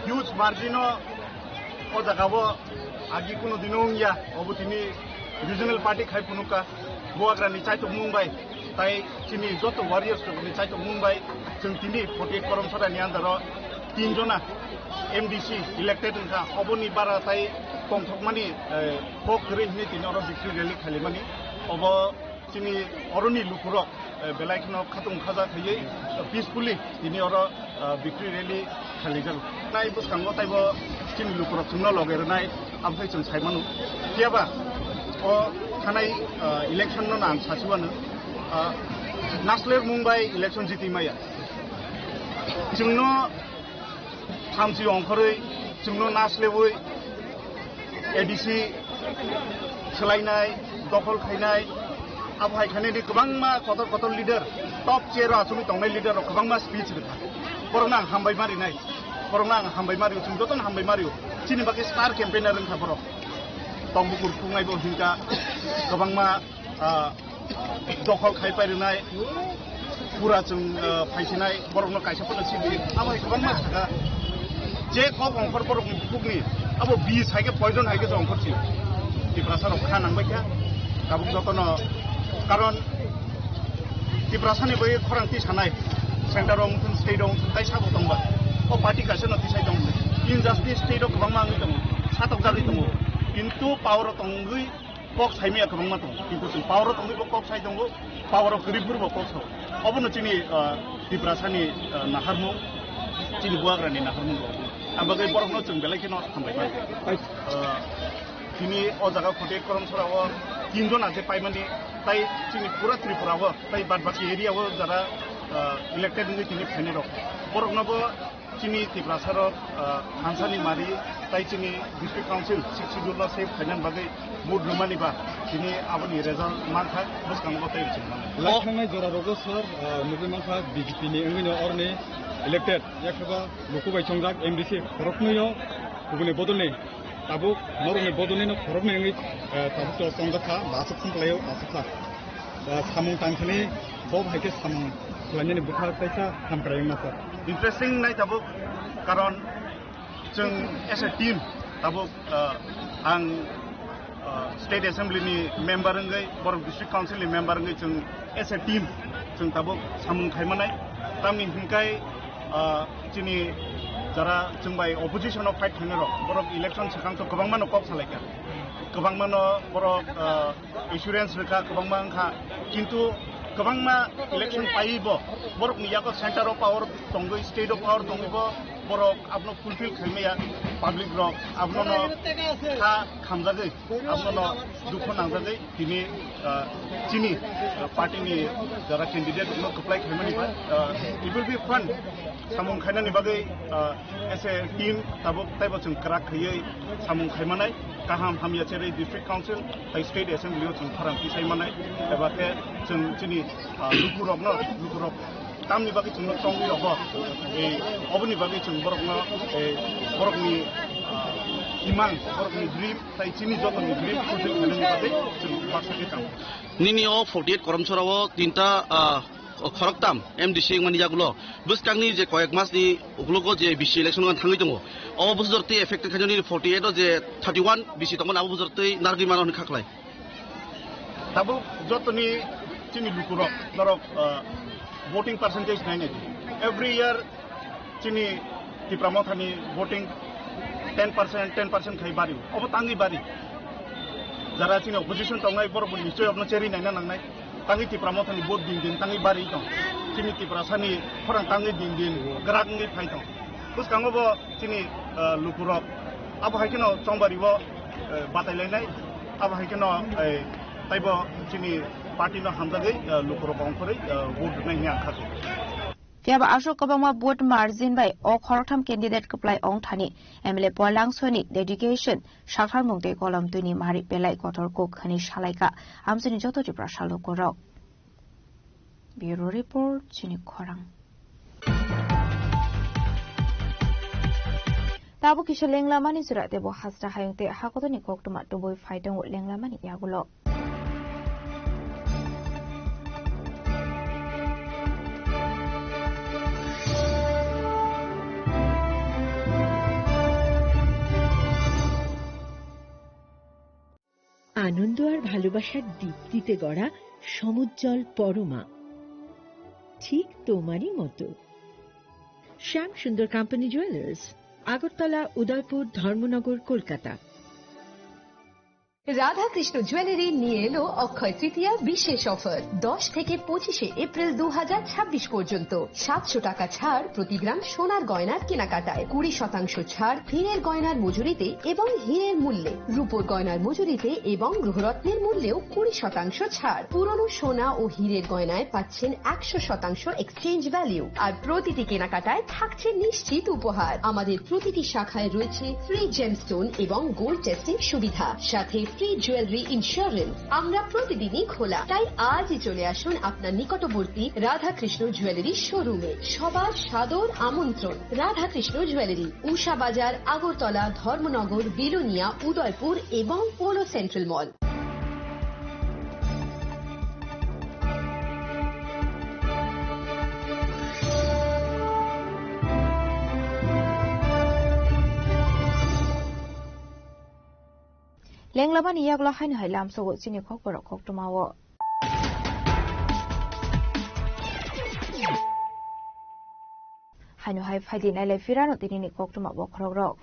huge margino, Odagawa, Agikuno Dinongia, Obutini, regional party Kaipunuka. Buagra ni Chai to Mumbai, Tai Chini Zoto Warriors to ni Chai to Mumbai, Chintini, 48 Koram Sara Niandaro, Tinjona, MDC, elected in the Oboni Bara Tai, Kongtokmani, Pok Rinit in Oro Victory Rally Kalimani, Obo Chini Oroni Lukuro, Belakino Katung Kaza, peacefully in Oro Victory Rally Kaligal. Naibus Kangotaibo, Chini Lukuro, Tunolog, Night, Abhation Simonu, Kiaba. Kanai election no nan sachuan Nasler Mumbai election jiti maya jungno thamsi ongkhoroi jungno naslewoi ADC selainai dokol khainai abhai khane ni kubangma kotor leader top chair asumi tongnai leader kubangma speech bitha korona hambai mari nai korona hambai mari jungdoton hambai mari chini baki star campaigner rang khaboro Tongbukur Pungai Bohinka, Kabangma, Dokol Kai Parinai, Purachung Paisinai, Borno Kaisapon City, Amai Kabangma, Jacob on Corporal Pugni, Abo bees, Hike Poison, Hike on Kochi, the Prasan of Kanan Baka, Kabukono, Karon, the Prasani Boy Korantis Hanai, Center on State on Taisabotamba, or Party Kasan of the Side on Injustice State of Bamang, Satogaritum. Into power of Tongui, Fox Haimia Kamato, into power of Tongo, Fox Haidongo, power of Ribur Boxo, Obonochini, Tibrasani, Naharmo, Chinibuaran in Naharmo, and Bagay Bornot and Belakino, Tini Ozaga Kote Koronsora, Kinzona Paimani, Tai Chinipura Tripura, Tai Badbaki area was elected in the Tinip Bornobo, Chini Tibrasaro, Hansani Mari, Taichini District Council, 60 Dula Safe, Hanan Bagay, Mood Rumaniba, Chini Avani Rezal, Martha, Buskangote. Lakshana Zorarogo, sir, Muzimanka, BJP, Orne, elected, Yakaba, Lukuba Chongak, MDC, Koroknuyo, Ugune Bodone, Tabu, Norone Bodolino, Korokne, Tabu Tongaka, Basakun Playo, Asaka, Samun Tankani, Bob Hikes, Samun, Lanyan Bukha, Tamkarayamasa. Interesting night about Karon. As a team, about State Assembly member or District Council member as a team, Tabo Samun Kaimanai, Tami Hinkai, Chini Zara Chumbai opposition of Fight Henero, or of elections to Kabangman of Cops like that. Kabangman or insurance Rika, Kabangmanka, Kintu Kabangma election Paibo, Borok Miyako Center of Power, Tongo State of Power, Tongo. borok abno fulfill khaimaya public rok abno no kha khamjagei abno no dukho nangjagei tini chini party ni jara candidate no apply khaimani ba it will be fun samung khaina ni bagai as a team tabuk taibo chung krak khayei samung khaimanai kaham hamya chere district council tai state assembly chung pharang pisai manai ebake chung chini lukurok no lukurok tamni bagi chung tongni rok e obni bagi chung borok no e borok ni iman borok ni dream tai chini joton ni dream fulfill khaimani bagi chung basake kam nini o 48 koromchorao tinta খরকতাম MDC মানে যাগুলো বুসকাংনি যে কয়েক মাস ni উগলোগো যে BC election গান থাঙ্গি দङ অ বুজরতে effect খাজনি 48 যে 31 BC তখন আবু বুজরতে নারগি মাননি খাকলাই তাবু যতনি চিনি লুকুরক নরক ভোটিং পার্সেন্টেজ নাই নাকি এভরি ইয়ার চিনি টিপ্রামথানি ভোটিং 10% খাই বাড়ি অব তাঙ্গি বাড়ি যারা চিনি অপোজিশন তংনাই বরবর নিশ্চয় আপনি চেরি নাইনা নাংনাই tangi tipra thani bot din tangi bari tong chini tipra sani khorang tangi din grak ngi phai tong bus kango bo chini lukurok abo haikeno chongbari bo batai lainai abo haikeno taibo chini party no hamdagei lukurok ongkhorei vote nai nya khasi Fiaba Ashok Kabama board margin by O Khoroktham candidate Kuplai Ong Thani, MLA Polang Soni, Dedication, Shakhar Mungde Kolam Tuni Mari Pelai Kotor Kok Hani Shalaika, Amsini Joto Jibrashalo Korok. Bureau Report, Chini Korang. Tabu Kisha Lenglamani Surat Debo Hasta Hayungte Hakotoni Koktumat to boy fighting with Lenglamani Yagulo. আনন্দ আর ভালোবাসার দীপ্তিতে গড়া সমুজ্জ্বল পরমা ঠিক তোমারই মতো শ্যাম সুন্দর company jewellers Agartala Udaipur Dharmanagar Kolkata Radha Krishna jewellery নিয়ে এলো অক্ষয় তৃতীয়া বিশেষ offer 10 থেকে 25 এপ্রিল 2026 পর্যন্ত 700 টাকা ছাড় প্রতি গ্রাম সোনার গয়নার কেনাকাটায় 20% ছাড় হীরের গয়নার মজুরিতে এবং হীরের মূল্যে রূপোর গয়নার মজুরিতে এবং গ্রহরত্নের মূল্যেও 20% ছাড় পুরনো সোনা ও হীরের গয়নায় পাচ্ছেন 100% এক্সচেঞ্জ ভ্যালু আর প্রতিটি কেনাকাটায় থাকছে নিশ্চিত উপহার আমাদের প্রতিটি শাখায় রয়েছে ফ্রি জেমস্টোন এবং গোল্ড টেস্টিং সুবিধা সাথে ফ্রি জুয়েলারি ইন্স্যুরেন্স আমরা প্রতিদিনই খোলা তাই আজই চলে আসুন আপনার নিকটবর্তী রাধা কৃষ্ণ জুয়েলারি শোরুমে সবার সাদর আমন্ত্রণ রাধা কৃষ্ণ জুয়েলারি উষা বাজার আগরতলা ধর্মনগর বিলোনিয়া উদয়পুর এবং polo central mall Lenglaban iyagla hain hailam so chini khok borok khok tumawo Hainu hai phaidin ale firano tinini khok tumawo khorok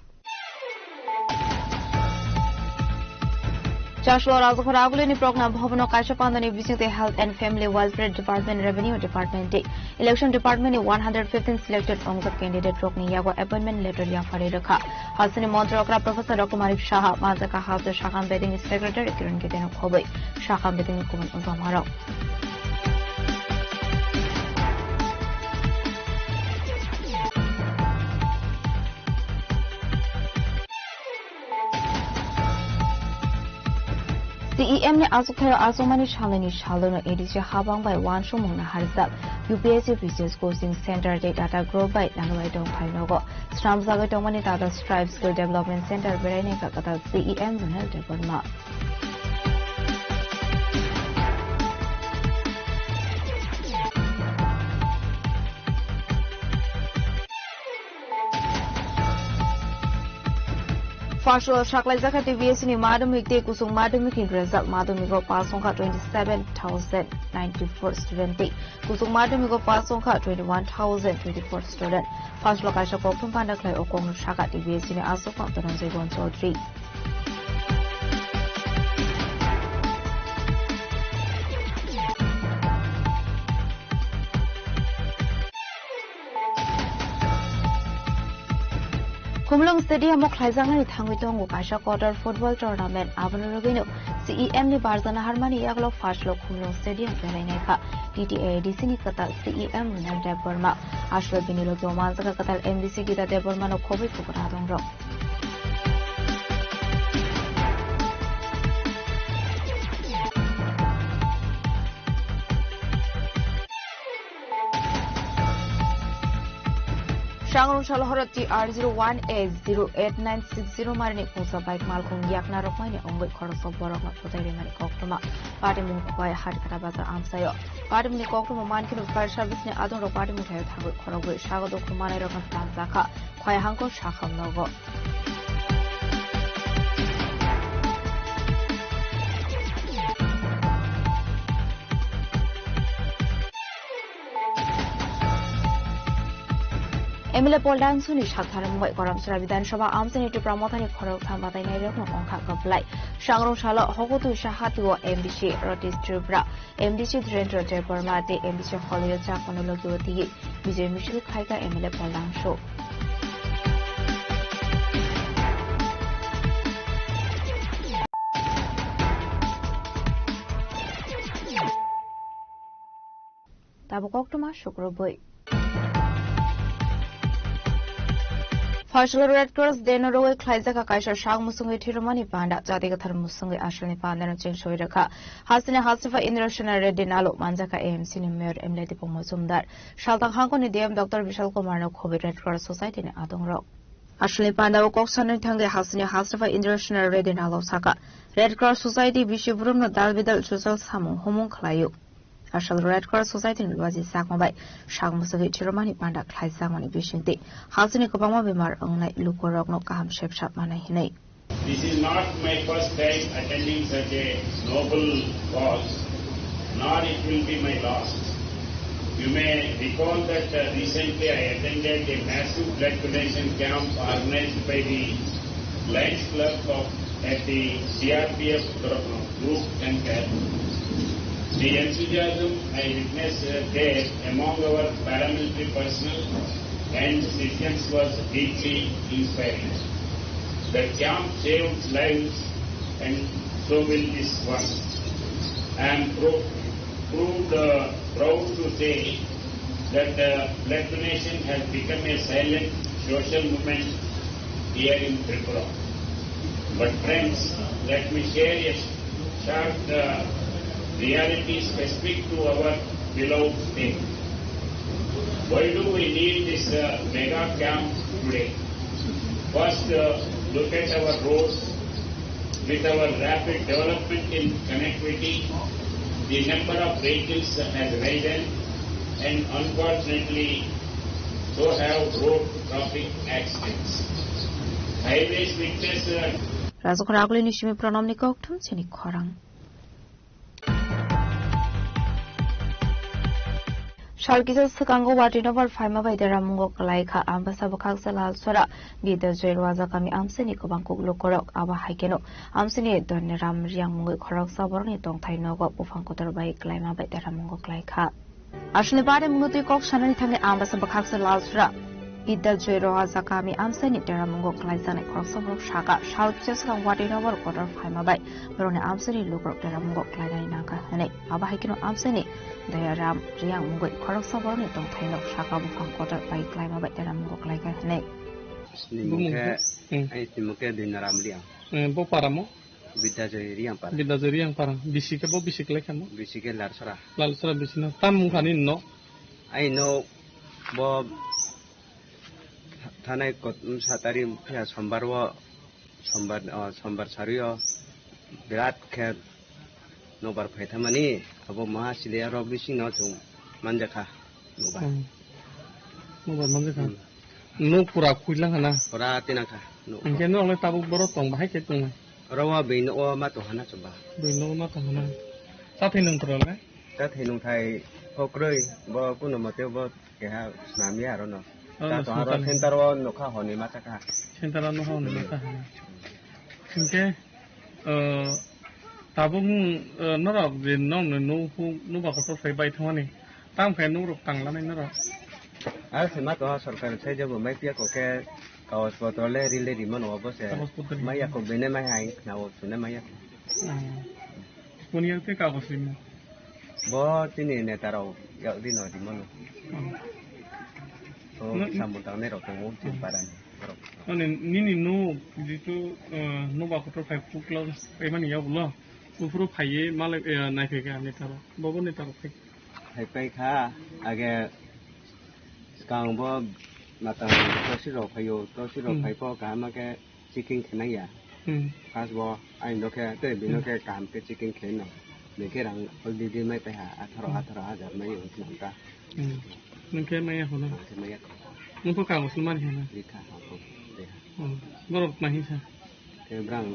Joshua Razakharagulini program Bhavano Kaishapandani visiting the Health and Family Welfare Department Revenue Department Election Department 115 selected Ongzak candidate Rokni Yago appointment letter Yafari Rakha Hasani Montrokra Professor Dr. Marif Shah Mazaka House Shakhan Beding Secretary Kiran Kiteno Khobai Shakhan Beding Kuman Uzamaro CEM ne asukhayo asomani shalani shalono edisi habang by one shumong na harzak UPSC Business Coaching Center data grow by nanwai dong phainogo Stramzaga dongmani Tata Stripe Skill Development Center berani kakata CEM zonal development Partial Shaklai Zaka TVS ni Madamik Te Kusung Madamik result Madamiko Pasonka 27,094 student Kusung Madamiko Pasonka 21,024 student Partial Kasha Popum Pandaklai Okong Shaka TVS ni Asokon Tononze Gonchodri Kumlong Stadium of Klaizangani Tangwitong Kasha Quarter Football Tournament Avanurogino CEM ni Barzana Harmani Yaglok Fashlo Kumlong Stadium Peraineka TTA Disini Kata CEM Runal Deborma Ashlo Binilo Manzaka Katal MDC Gita Deborma no Kobe Fukuradong Rock. Shangrong Shalhorot TR01A08960 Marini Kusa Bike Malkung Yakna Rokmani Ongway Korso Boroma Potari Mani Koktuma Padimu Kwai Hadkarabaza Amsayo Padimni Koktuma Mankin of Fire Service ne Adon Padimu Hagu Korogwe Shago Kumana Rokan Tanzaka Kwai Hanko Shakam Nogo. Emile Poldansuni Shakharam White Koram Sravidan Shaba Amsani to Pramotani Koro Tamatai Nairok Onka Kaplai Shangrong Shala Hokotu Shahatu MDC Rotis Trubra MDC Drento Debormate MDC Hollywood Chakonologi Vijay Michel Kaika Emile Poldan Show. Tabukokuma Shukroboy. Partial Red Cross Denoro Klaizaka Kaisha Shang Musungi Tirumani Panda Jatigathar Musungi Ashani Panda Chin Shoiraka Hasina Hasifa International Red Denalo Manzaka AMC Mayor Emleti Pomosumdar Shaltang Hankoni DM Dr. Vishal Kumar no COVID Red Cross Society in Adong Rock. Ashani Panda Koksan Tangi Hasina Hasifa International Red Denalo Saka Red Cross Society Bishoprum no Dalvidal Chusal Samu Homon Klayu. Ashal Red Cross Society in Wazi Sakmabai, Shangmusavi Chiromani Panda Klaizamani Bishinti, Hasini Kopama Vimar Only Lukorok no Kaham Shep Shapmana Hine. This is not my first time attending such a noble cause, nor it will be my last. You may recall that recently I attended a massive blood donation camp organized by the Lions Club at the CRPF Group and Camp. The enthusiasm I witnessed there among our paramilitary personnel and citizens was deeply inspiring. The camp saved lives and so will this one. I am proud to say that blood donation has become a silent social movement here in Tripura. But friends, let me share a short reality specific to our beloved state. Why do we need this mega camp today? First, look at our roads. With our rapid development in connectivity, the number of vehicles has risen and unfortunately so have road traffic accidents. Highways witness Razokoragli Nishimi Pronomnikoktum Sini Korang. Shalkisa Sakango Watinover Fima by the Ramungo Laika Ambasabakak Salal Sora, Gita Jwaza Kami Amseni Kobanko Lokorok, Aba Haikeno, Amseni Doneram Yang Korok Saborni Dong Tainogo, Ufankotor by Klima by the Ramungo Laika. Ashnibadi Muti Kok Shanani Tangi Ambasabakak Salal Sora, Ida Jwaza Kami Amseni Deramungo Klaisan Korosov Shaka, Shalkisa Watinover Quarter Fima by Verona Amseni Lokorok Deramungo Klaina Naka Hane, Aba Haikeno Amseni. Dayaram Riang Mugoi Korok Saborni Dong Taino Shaka Bufankotor by Klima by Deramungo Klaika Hane. Muke Dinaram Liang. Boparamo? Bidazariang Parang. Bidazariang Parang. Bisika Bo Bisikle Camo? Bisike Larsara. Larsara Bisina. Tamukanin no? I know Bob Tanai Satari Sambarwa Sambar Sario Virat Ker no bar Petamani, Abo Mahasilia Robishing not to Manjaka. No Manjaka. No Pura Kulana. Pura Tinaka. No. And can only Tabu Borotong by Haketung. Rawa Bin or Matohanachaba. We know Matahana. Satin Trole. That Hinukai Hokroy, Bokuno Mateo, Geha, Snamia, I don't know. That's our Centero no Kahoni Mataka. Centero no Honi Matahana. Okay. Tabung nora the non no who no back by 20. Tam can no tang lamina. I say Mato Sarkan Saja will make a coquet kawas botole rile di mana apa sih maya ko bene maya ai nawo sune maya punya ke kawas ini bo tini ne tarau ya di no di mana oh sambut tahun ini rokok mungkin padan nini no itu no baku terpakai pukul mana ya Allah ufuru paye malah naik ke ane taruh bawa ne taruh pakai kah agak sekarang bo matang tosi rokai po kama ke chicken kena ya pas bo ai no ke te bino ke kam ke chicken kena me ke rang ol di mai pe ha 18 ajar mai un nanta mungkin mai hono mai mun po ka musliman hena dikha ha po de borok mai sa ke brang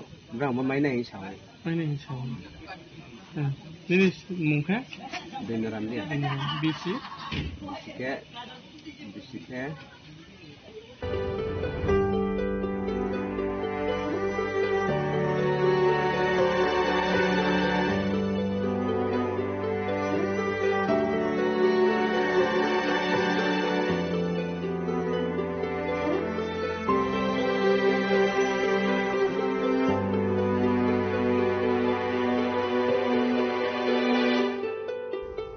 mai nei chao ini mungkin beneran dia bisi ke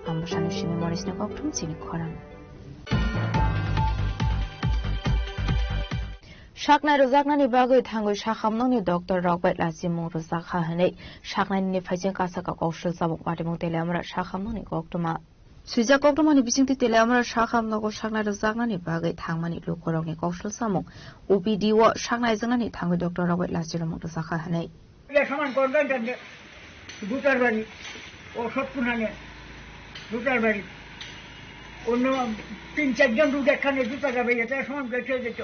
Ambosan ushimi morisne koktum sini korang. Shaknai rozaknani bagoi thangoi shakhamnangni Dr. Robert Lazimung rozakha hanei shaknani ni phajin kasaka kaushal sabuk patimung telamra shakhamnangni koktuma suja koktumani bisingti telamra shakhamnago shaknai rozaknani bagoi thangmani lokorokni kaushal samung OPD wo shaknai jangnani thangoi Dr. Robert Lazimung rozakha hanei saman korban jande dutar bari o sotpunane dutar bari onno 3-4 John root এখানে দুটা যাবে এটা সমান গেছে যেত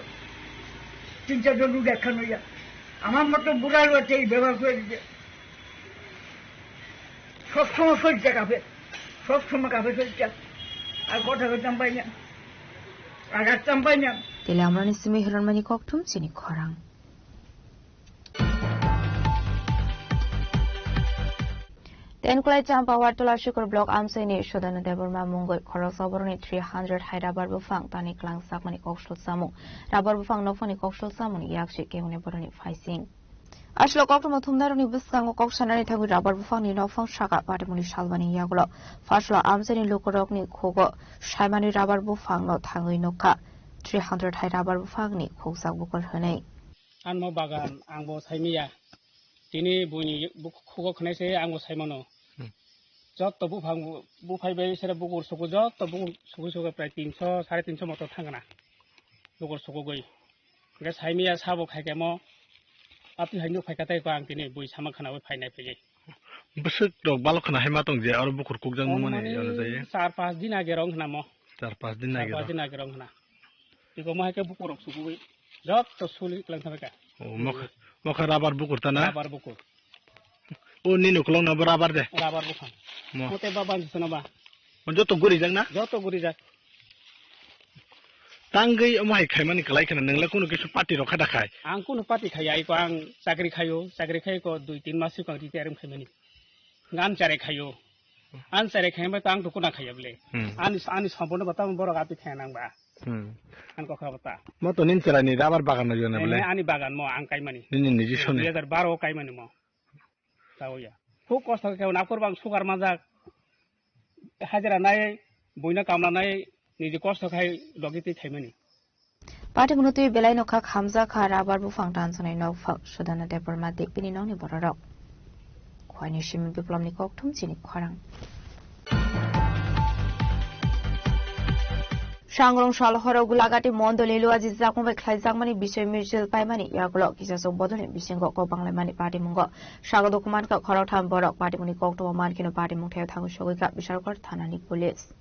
3-4 জন root এখানে ইয়া আমার মতো বুড়ার বাচ্চা এই ব্যবহার করে দিতে সবসময় শরীরটা কাঁপে সবসময় কাঁপে শরীরটা আর কথা করতাম পাই না আর রাখতাম পাই না telamrani simi hiranmani koktum sini korang Tenkulai Champa Wartola Shukur Block Amseni Shodana Deborma Mungoi Koros Oboroni 300 Hyderabad Bufang Tani Klang Sakmani Kokshul Samu Rabar Bufang Nofani Kokshul Samuni Yakshi Kemune Boroni Faising Ashlo Koktum Tumdaroni Bisang Kokshanani Tagu Rabar Bufang ni Nofang Shaka Patimuni Shalvani Yagulo Fashla Amseni Lukorokni Kogo Shaimani Rabar Bufang no Tangui Noka 300 Hyderabad Bufang ni Koksak Bukor Hane Anmo Bagan Angbo Saimia Tini Buni Kogo Knese Angbo Saimono যত বুফাই by সেটা বুকুর সকো যত বুকুর সকো প্রায় 300-350 মতো থাঙ্গনা বুকুর সকো গই গে সাইমিয়া সাবো খাইকে ম আপনি হাইনো ফাইকাতাই কো আং তিনি বই সামা খানা ফাইনাই ফেগে বসক দক বালো খানা হাইমা দং যে আর বুকুর কুকজাং মানে ইয়ানো जायो 4-5 দিন আগে রং খানা ম 4-5 দিন আগে রং খানা ইগো মাইকে বুকুর সকো গই যত সুলি ক্লাং থাকা ও মখা রাবার বুকুর তা না রাবার বুকুর ও নিনো কলং না রাবার দে রাবার বুকুর মতে বাবা দিছনা বা যত গুরি যাক না যত গুরি যাক তাঙ্গই আমাই খাইমানি কলাই খানা নংলা কোনো কিছু পার্টি রখা দেখায় আং কোনো পার্টি খাই আইকো আং চাকরি খাইকো 2-3 মাস সিকো রিটায়ারিং খাইমানি গান চারে খাইও আন চারে খাইমা তাং তো কোনা খাইবলে আনি সম্পূর্ণ বাতা বড় গাতি খায়নাংবা আন কথা বাতা মতো নিন চারানি রাবার বাগান না জনা বলে আনি বাগান ম আং কাইমানি নিন নিজে শুনে 2012 কাইমানি ম তাওয়া খুব কষ্ট কেউ না করবাং সুগার মাজা হাজারা নাই বইনা কামলা নাই নিজে কষ্ট খাই লগিতে খাইমানি Patimunuti belai nokha khamja kha rabar bufang tansanai nokfak Shodana Deborma Depini noni borarok Khwani shimi biplomni koktum chini khwarang Shangrong Shalhoro Gulagati Mondolelo Aji Zakmbe Khlaizakmani Bishoy Mutual Paimani Yagulo Kisaso Bodone Bisingo Ko Banglamani Patimungo Shagado Kumanka Khorotham Borok Patimuni Kokto Mankino Patimung Theu Thangu Shogika Bisharkor Thanani Police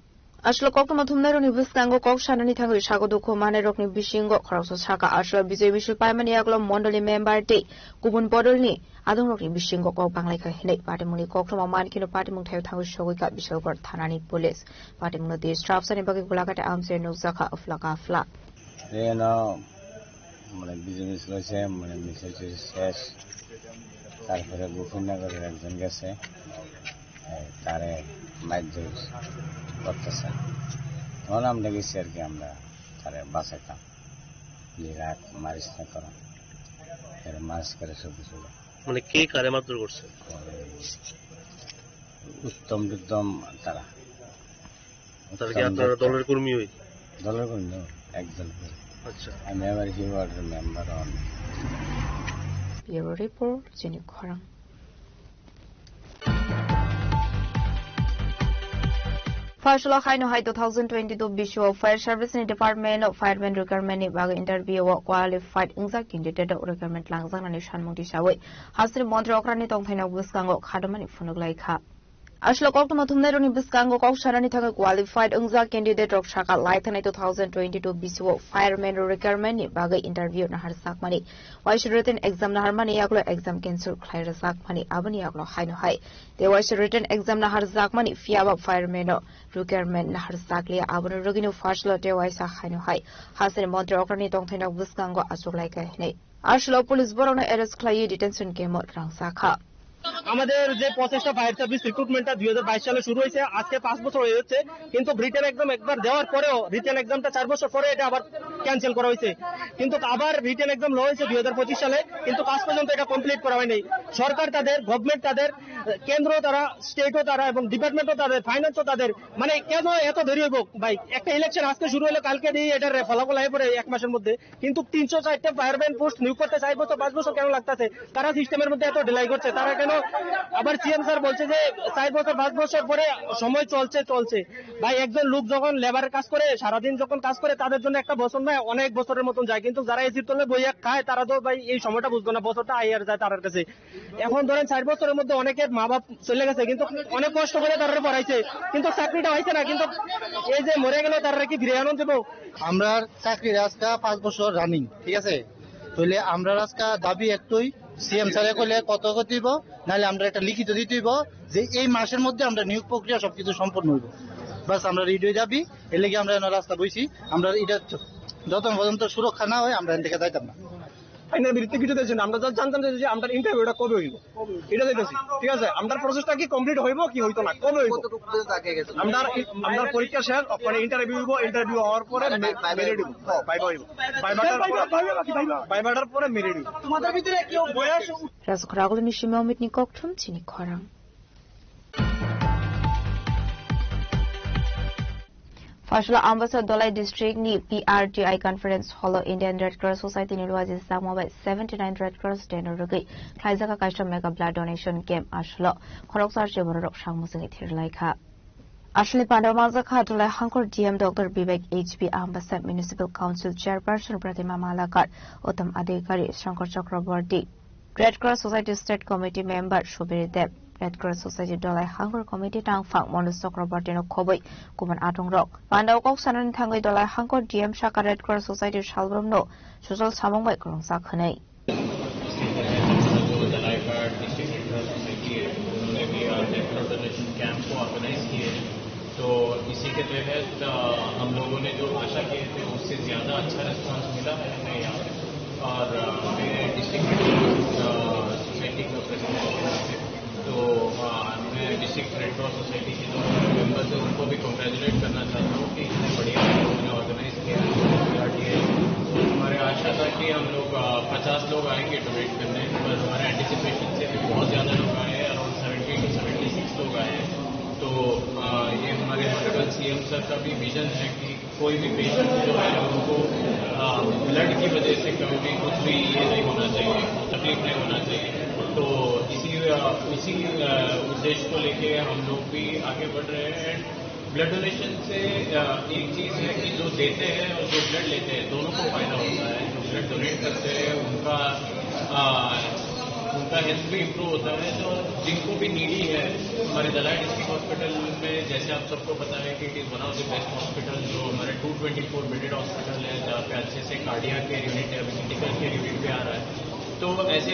Ashlo Kokto Tumnero Nibuskango Kokshanani Thangu Shagado Kumane Rokni Bishingo Khoroso Shaka Ashlo Bishoy Mutual Paimani Yagulo Mondoli Member Day Kubun Bodolni Adung Rokni Bishingo Ko Banglaka Hene Patimuni Kokto Mankino Patimung Theu Thangu Shogika Bisharkor Thanani Police Patimuno the staff sani bagi Gulagati Amse Nuzaka of Laka Fla Reno মানে business লইছে মানে মিছিল শেষ তারপরে গোপীনগরের একজন গেছে তারে মাইজুস করতেছে তখন আমরা গেছি আর কি আমরা তারে বাঁচাইতাম রাত মারিস না করা এরা মারিস করে সব কিছু মানে কে কারে মারধর করছে উত্তম বিদ্যম তারা তারা কি আপনার দলের কর্মী হই দলের কর্মী একদল আচ্ছা আমি আবার কি ওয়ার্ডের মেম্বার অন ব্যুরো রিপোর্ট জিনিক খরাং Firstly, I 2022 Bisho Fire Service Department of Fireman Requirement Bag Interview Qualified Ungza Candidate Requirement Langzang and Shan Monti Shawe. Hasri Montrokrani Tongpena Wiskango Kadamani Funuglaika. Ashlo Koktomatumero Biskango Sharani Tanga Qualified Ungza Candidate of Shaka Lighten 2022 Bisho Fireman Requirement Bag Interview Nahar Sakmani. Why should written exam Naharmani Aglo exam cancel Clyra Sakmani Abani Aglo Hino High. They was written exam Nahar Sakmani Fiaba Fireman Requirement Nahar Saklia Abano Rugino Fashlo Dewaisa Hino High. Hasan Montrokrani Tongpena Wiskango Asulaika Hene. Ashlo Police Borona Eres Clay Detention Game Rangsaka. আমাদের যে প্রসেসটা fire service রিক্রুটমেন্টটা 2022 সালে শুরু হয়েছে আজকে 5 বছর হয়ে যাচ্ছে কিন্তু রিটেন এক্সাম একবার দেওয়ার পরেও রিটেন এক্সামটা 4 বছর পরে এটা আবার ক্যান্সেল করা হয়েছে কিন্তু আবার রিটেন এক্সাম লো হয়েছে 2025 সালে কিন্তু আজ পর্যন্ত এটা কমপ্লিট করা হয়নি সরকার তাদের গভর্নমেন্ট তাদের কেন্দ্র তারা স্টেটও তারা এবং ডিপার্টমেন্টও তাদের ফাইন্যান্সও তাদের মানে কেন এত দেরি হইব ভাই একটা ইলেকশন আজকে শুরু হলো কালকে দিয়ে এটার ফলাফল আয় পরে এক মাসের মধ্যে কিন্তু 360টা ফায়ারম্যান পোস্ট নিয়োগ করতে 4 বছর 5 বছর কেন লাগতেছে তারা সিস্টেমের মধ্যে এত ডিলাই করছে তারা কেন আবার সিএম স্যার বলছে যে 4 বছর 5 বছর পরে সময় চলছে ভাই একজন লোক যখন লেবারের কাজ করে সারাদিন যখন কাজ করে তাদের জন্য একটা বছর নয় অনেক বছরের মতন যায় কিন্তু যারা এসির তলে বইয়া খায় তারা তো ভাই এই সময়টা বুঝতো না বছরটা আইয়ার যায় তার কাছে এখন ধরেন 4 বছরের মধ্যে অনেকের মা বাপ চলে গেছে কিন্তু অনেক কষ্ট করে তারা পড়াইছে কিন্তু চাকরিটা হয়েছে না কিন্তু এই যে মরে গেল তারা কি ফিরে আনন্দ দেবো আমরা চাকরির আজকে 5 বছর রানিং ঠিক আছে তাহলে আমরা আজকে দাবি একটাই সিএম স্যারে কইলে কত দিব নাহলে আমরা একটা লিখিত দিতে হইব যে এই মাসের মধ্যে আমরা নিয়োগ প্রক্রিয়া সবকিছু সম্পন্ন হইব বাস আমরা রেডি হয়ে যাবি এর লাগি আমরা রাস্তা বইছি আমরা এটা যত পর্যন্ত সুরক্ষা না হয় আমরা এখান থেকে যাইতাম না আইনের বিরুদ্ধে কিছু দিয়েছেন আমরা যা জানতাম যে আমরা ইন্টারভিউটা কবে হইব এটা দিতেছি ঠিক আছে আমরা প্রসেসটা কি কমপ্লিট হইব কি হইতো না কবে হইব আমরা পরীক্ষা শেষ মানে ইন্টারভিউ হইব ইন্টারভিউ হওয়ার পরে মেরিট হইব ভাইবা হইব ভাইবাটার পরে মেরিট হইব তোমাদের ভিতরে কি বয়স রাজখরাগুলো নিশিমে অমিত নিককঠুম চিনি খরাং Fashla Ambassador Dolai District ni PRTI Conference Hall Indian Red Cross Society ni Ruazi Samawai 79 Red Cross Dinner Rugi Kaizaka Kaisha Mega Blood Donation Camp Ashlo Khoroksar Cheborok Shangmusing Thirlaika Ashli Pandamazaka Dolai Hankor DM Dr. Bibek HB Ambassador Municipal Council Chairperson Pratima Malakar Uttam Adhikari Shankar Chakraborty Red Cross Society State Committee Member Shubiri Deb Red Cross Society Dolai Hankor Committee Tang Fang Monus Chakraborty no Koboi Kuman Atong Rock Pandau Kok Sanan Tangoi Dolai Hankor DM Shaka Red Cross Society Shalbrum no Social Samong Bai Kurong Sakhanai तो इसी के तहत हम लोगों ने जो आशा किए थे उससे ज़्यादा अच्छा रिस्पांस मिला है हमें यहाँ और मेरे डिस्ट्रिक्ट सोसाइटी का प्रेसिडेंट तो मैं डिस्ट्रिक्ट रेड क्रॉस सोसाइटी के जो मेंबर्स हैं उनको भी कंग्रेचुलेट करना चाहता हूँ कि इतने बढ़िया उन्होंने ऑर्गेनाइज किया हमारे आशा था कि हम लोग 50 लोग आएंगे डोनेट करने पर हमारे एंटिसिपेशन से भी बहुत ज़्यादा लोग आए अराउंड 70 to 76 लोग आए तो ये हमारे ऑनरेबल सीएम सर का भी विजन है कि कोई भी पेशेंट जो है उनको ब्लड की वजह से कभी भी कुछ भी ये नहीं होना चाहिए तकलीफ नहीं होना चाहिए तो इसी उद्देश्य को लेके हम लोग भी आगे बढ़ रहे हैं ब्लड डोनेशन से एक चीज़ है कि जो देते हैं और जो ब्लड लेते हैं दोनों को फायदा होता है जो ब्लड डोनेट करते हैं उनका हेल्थ भी इम्प्रूव होता है जो जिनको भी नीडी है हमारे दलाई डिस्ट्रिक्ट हॉस्पिटल में जैसे आप सबको पता है कि it is one of the best hospital जो हमारे 224 बेडेड हॉस्पिटल है जहाँ पे अच्छे से कार्डियक केयर यूनिट है मेडिकल केयर यूनिट भी आ रहा है तो ऐसे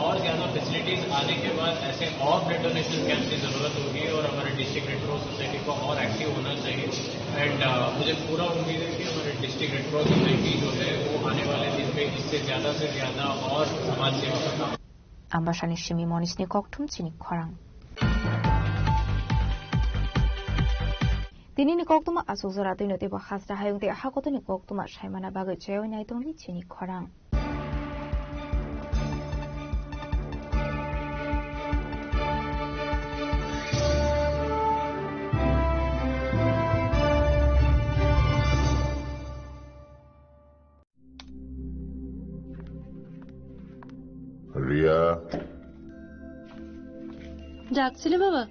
और ज़्यादा फैसिलिटीज़ आने के बाद ऐसे और ब्लड डोनेशन कैंप की ज़रूरत होगी और हमारे डिस्ट्रिक्ट रेड क्रॉस सोसाइटी को और एक्टिव होना चाहिए एंड मुझे पूरा उम्मीद है कि हमारे डिस्ट्रिक्ट रेड क्रॉस सोसाइटी जो है वो आने वाले दिन में इससे ज़्यादा और समाज सेवा का काम Ambashani Shimi Monisni Koktum Chini Korang Tini ni koktuma asuzora tini tiba khasra hayung te hakoto ni koktuma shaimana bagai cheoi nai tongli chini khorang. Riya ডাকছিলে বাবা?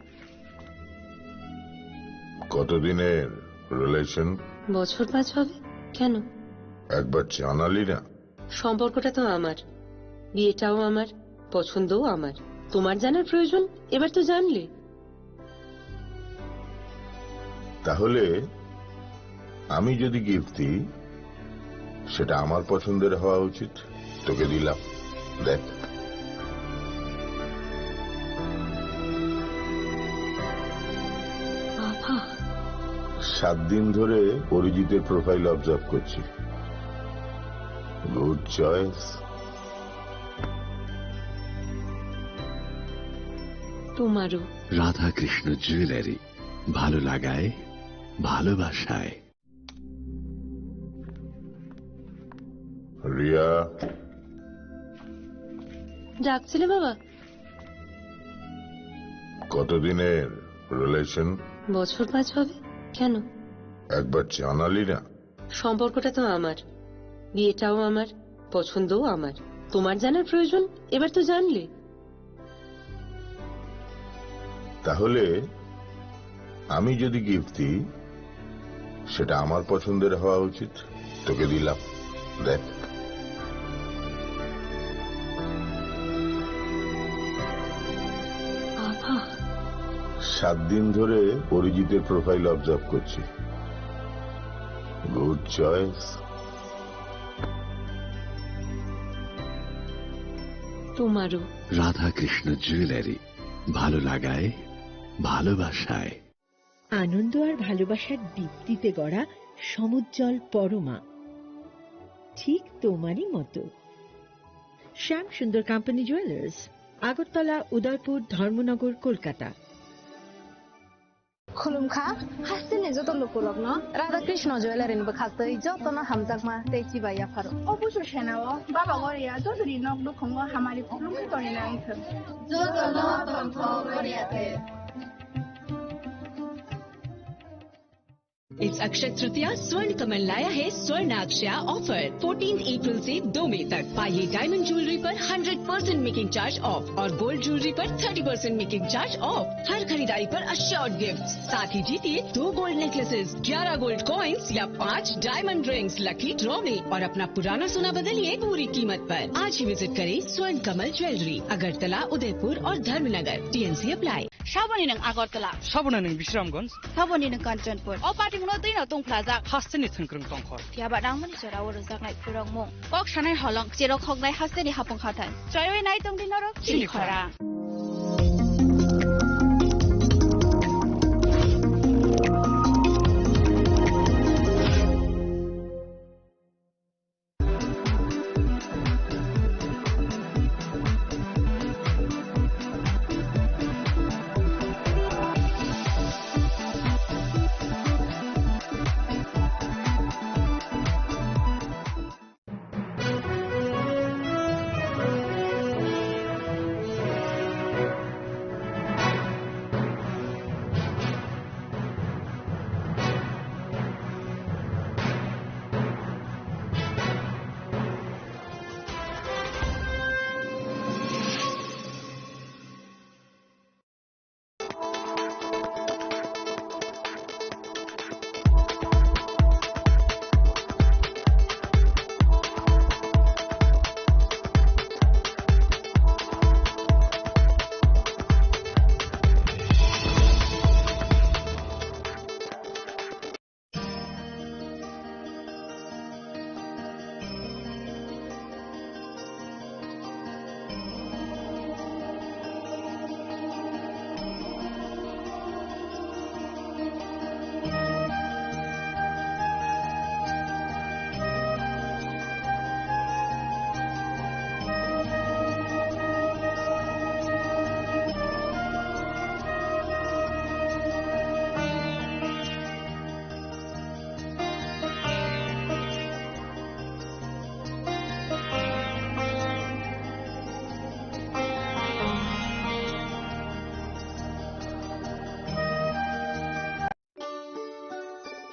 কতদিনের রিলেশন? বছর 5 হবে। কেন? একবার জানালি না? সম্পর্কটা তো আমার, বিয়েটাও আমার, পছন্দও আমার। তোমার জানার প্রয়োজন? এবার তো জানলে। তাহলে আমি যদি গিফট দিই সেটা আমার পছন্দের হওয়া উচিত। তোকে দিলাম, দেখ। বাবা, 7 দিন ধরে অরিজিতের প্রোফাইল অবজার্ভ করছি। Good choice. তোমারও। রাধাকৃষ্ণ জুয়েলারি, ভালো লাগায় ভালোবাসায়। রিয়া ডাকছিলে বাবা? কতদিনের রিলেশন? বছর 5 হবে। কেন? একবার জানালি না? সম্পর্কটা তো আমার, বিয়েটাও আমার, পছন্দও আমার। তোমার জানার প্রয়োজন? এবার তো জানলে। তাহলে আমি যদি গিফট দিই সেটা আমার পছন্দের হওয়া উচিত। তোকে দিলাম, দেখ। 7 দিন ধরে অরিজিতের প্রোফাইল অবজার্ভ করছি। Good choice. তোমারও। রাধাকৃষ্ণ জুয়েলারি, ভালো লাগায় ভালোবাসায়। আনন্দ আর ভালোবাসার দীপ্তিতে গড়া সমুজ্জ্বল পরমা, ঠিক তোমারই মতো। শ্যাম সুন্দর কোম্পানি জুয়েলার্স, আগরতলা, উদয়পুর, ধর্মনগর, কলকাতা। खुलुमखा हासिने जत लोकलग्न राधाकृष्ण ज्वेलारिन बखास्तै जतन हामजाकमा तेची बाया फारो अबुसो सेनाओ बाबा गरिया जतरी नक दुखंग हमारी खुलुमखा गरिना आइथ जतन तन्थ गरियाते। इस अक्षय तृतीया स्वर्ण कमल लाया है स्वर्ण अक्षया ऑफर। 14 अप्रैल से 2 मई तक पाइए डायमंड ज्वेलरी पर 100% मेकिंग चार्ज ऑफ और गोल्ड ज्वेलरी पर 30% मेकिंग चार्ज ऑफ। हर खरीदारी पर अश्योर्ड गिफ्ट, साथ ही जीतिए 2 गोल्ड नेकलेसेस, 11 गोल्ड कॉइन्स या 5 डायमंड रिंग्स लकी ड्रॉ में और अपना पुराना सोना बदलिए पूरी कीमत पर। आज ही विजिट करें स्वर्ण कमल ज्वेलरी, अगरतला, उदयपुर और धर्मनगर। TNC apply. साबनी नंग आगरतला, साबना नंग विश्रामगंज, साबनी नंग कांचनपुर, ओ पार्टी मुनो दैना दं प्लाजा हास्टेनि थंख्रं तंखर। याबा दांमनि सराव रजाकनाय पुरंमु कक सानाय हलं जेरो खगनाय हास्टेनि हापं खाथाय जयवे नाय दं दिनरो चिलिखरा।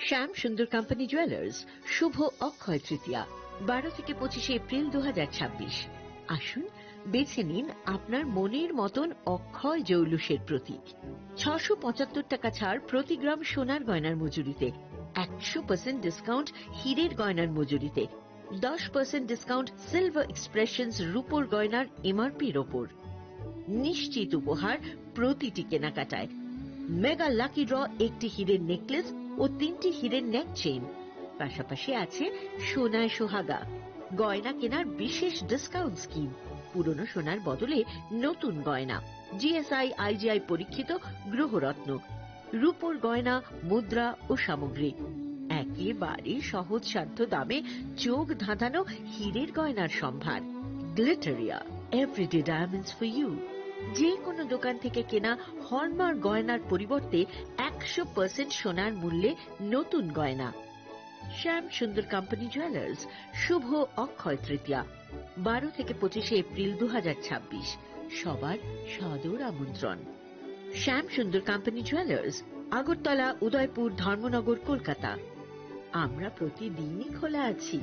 শ্যাম সুন্দর কোম্পানি জুয়েলার্স শুভ অক্ষয় তৃতীয়া 12 থেকে 25 এপ্রিল 2026। আসুন বেছে নিন আপনার মনের মতন অক্ষয় জৌলুসের প্রতীক। 675 টাকা ছাড় প্রতি গ্রাম সোনার গয়নার মজুরিতে, 100% ডিসকাউন্ট হীরের গয়নার মজুরিতে, 10% ডিসকাউন্ট সিলভার এক্সপ্রেশনস রূপোর গয়নার এমআরপির ওপর। নিশ্চিত উপহার প্রতিটি কেনাকাটায়। মেগা লাকি ড্র একটি হীরের নেকলেস ও 3টি হীরের নেক চেইন, পাশাপাশি আছে সোনায় সোহাগা। গয়না কেনার বিশেষ ডিসকাউন্ট স্কিম, পুরনো সোনার বদলে নতুন গয়না, জিএসআই আইজিআই পরীক্ষিত গ্রহরত্ন, রূপোর গয়না, মুদ্রা ও সামগ্রী, একেবারে সহজসাধ্য দামে চোখ ধাঁধানো হীরের গয়নার সম্ভার। Glitteria, everyday diamonds for you. যে কোনো দোকান থেকে কেনা হলমার্ক গয়নার পরিবর্তে 100% সোনার মূল্যে নতুন গয়না। শ্যাম সুন্দর কোম্পানি জুয়েলার্স শুভ অক্ষয় তৃতীয়া 12 থেকে 25 এপ্রিল 2026। সবার সাদর আমন্ত্রণ। শ্যাম সুন্দর কোম্পানি জুয়েলার্স, আগরতলা, উদয়পুর, ধর্মনগর, কলকাতা। আমরা প্রতিদিনই খোলা আছি।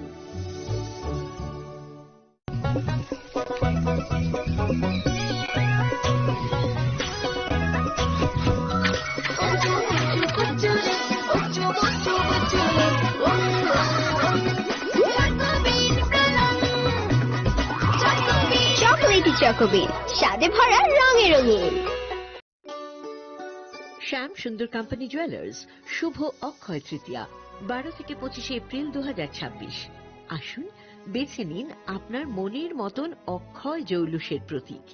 চকোবিট, স্বাদে ভরা রঙে রঙিন। শ্যাম সুন্দর কোম্পানি জুয়েলার্স শুভ অক্ষয় তৃতীয়া 12 থেকে 25 এপ্রিল 2026। আসুন বেছে নিন আপনার মনের মতন অক্ষয় জৌলুসের প্রতীক।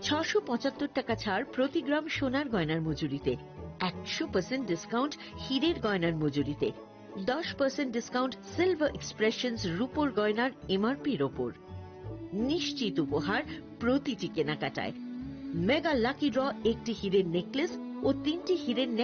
675 টাকা ছাড় প্রতি গ্রাম সোনার গয়নার মজুরিতে, 100% ডিসকাউন্ট হীরের গয়নার মজুরিতে, 10% ডিসকাউন্ট সিলভার এক্সপ্রেশনস রূপোর গয়নার এমআরপির ওপর। নিশ্চিত উপহার প্রতিটি কেনাকাটায়। মেগা লাকি ড্র একটি হীরের নেকলেস ও 3টি হীরের নেক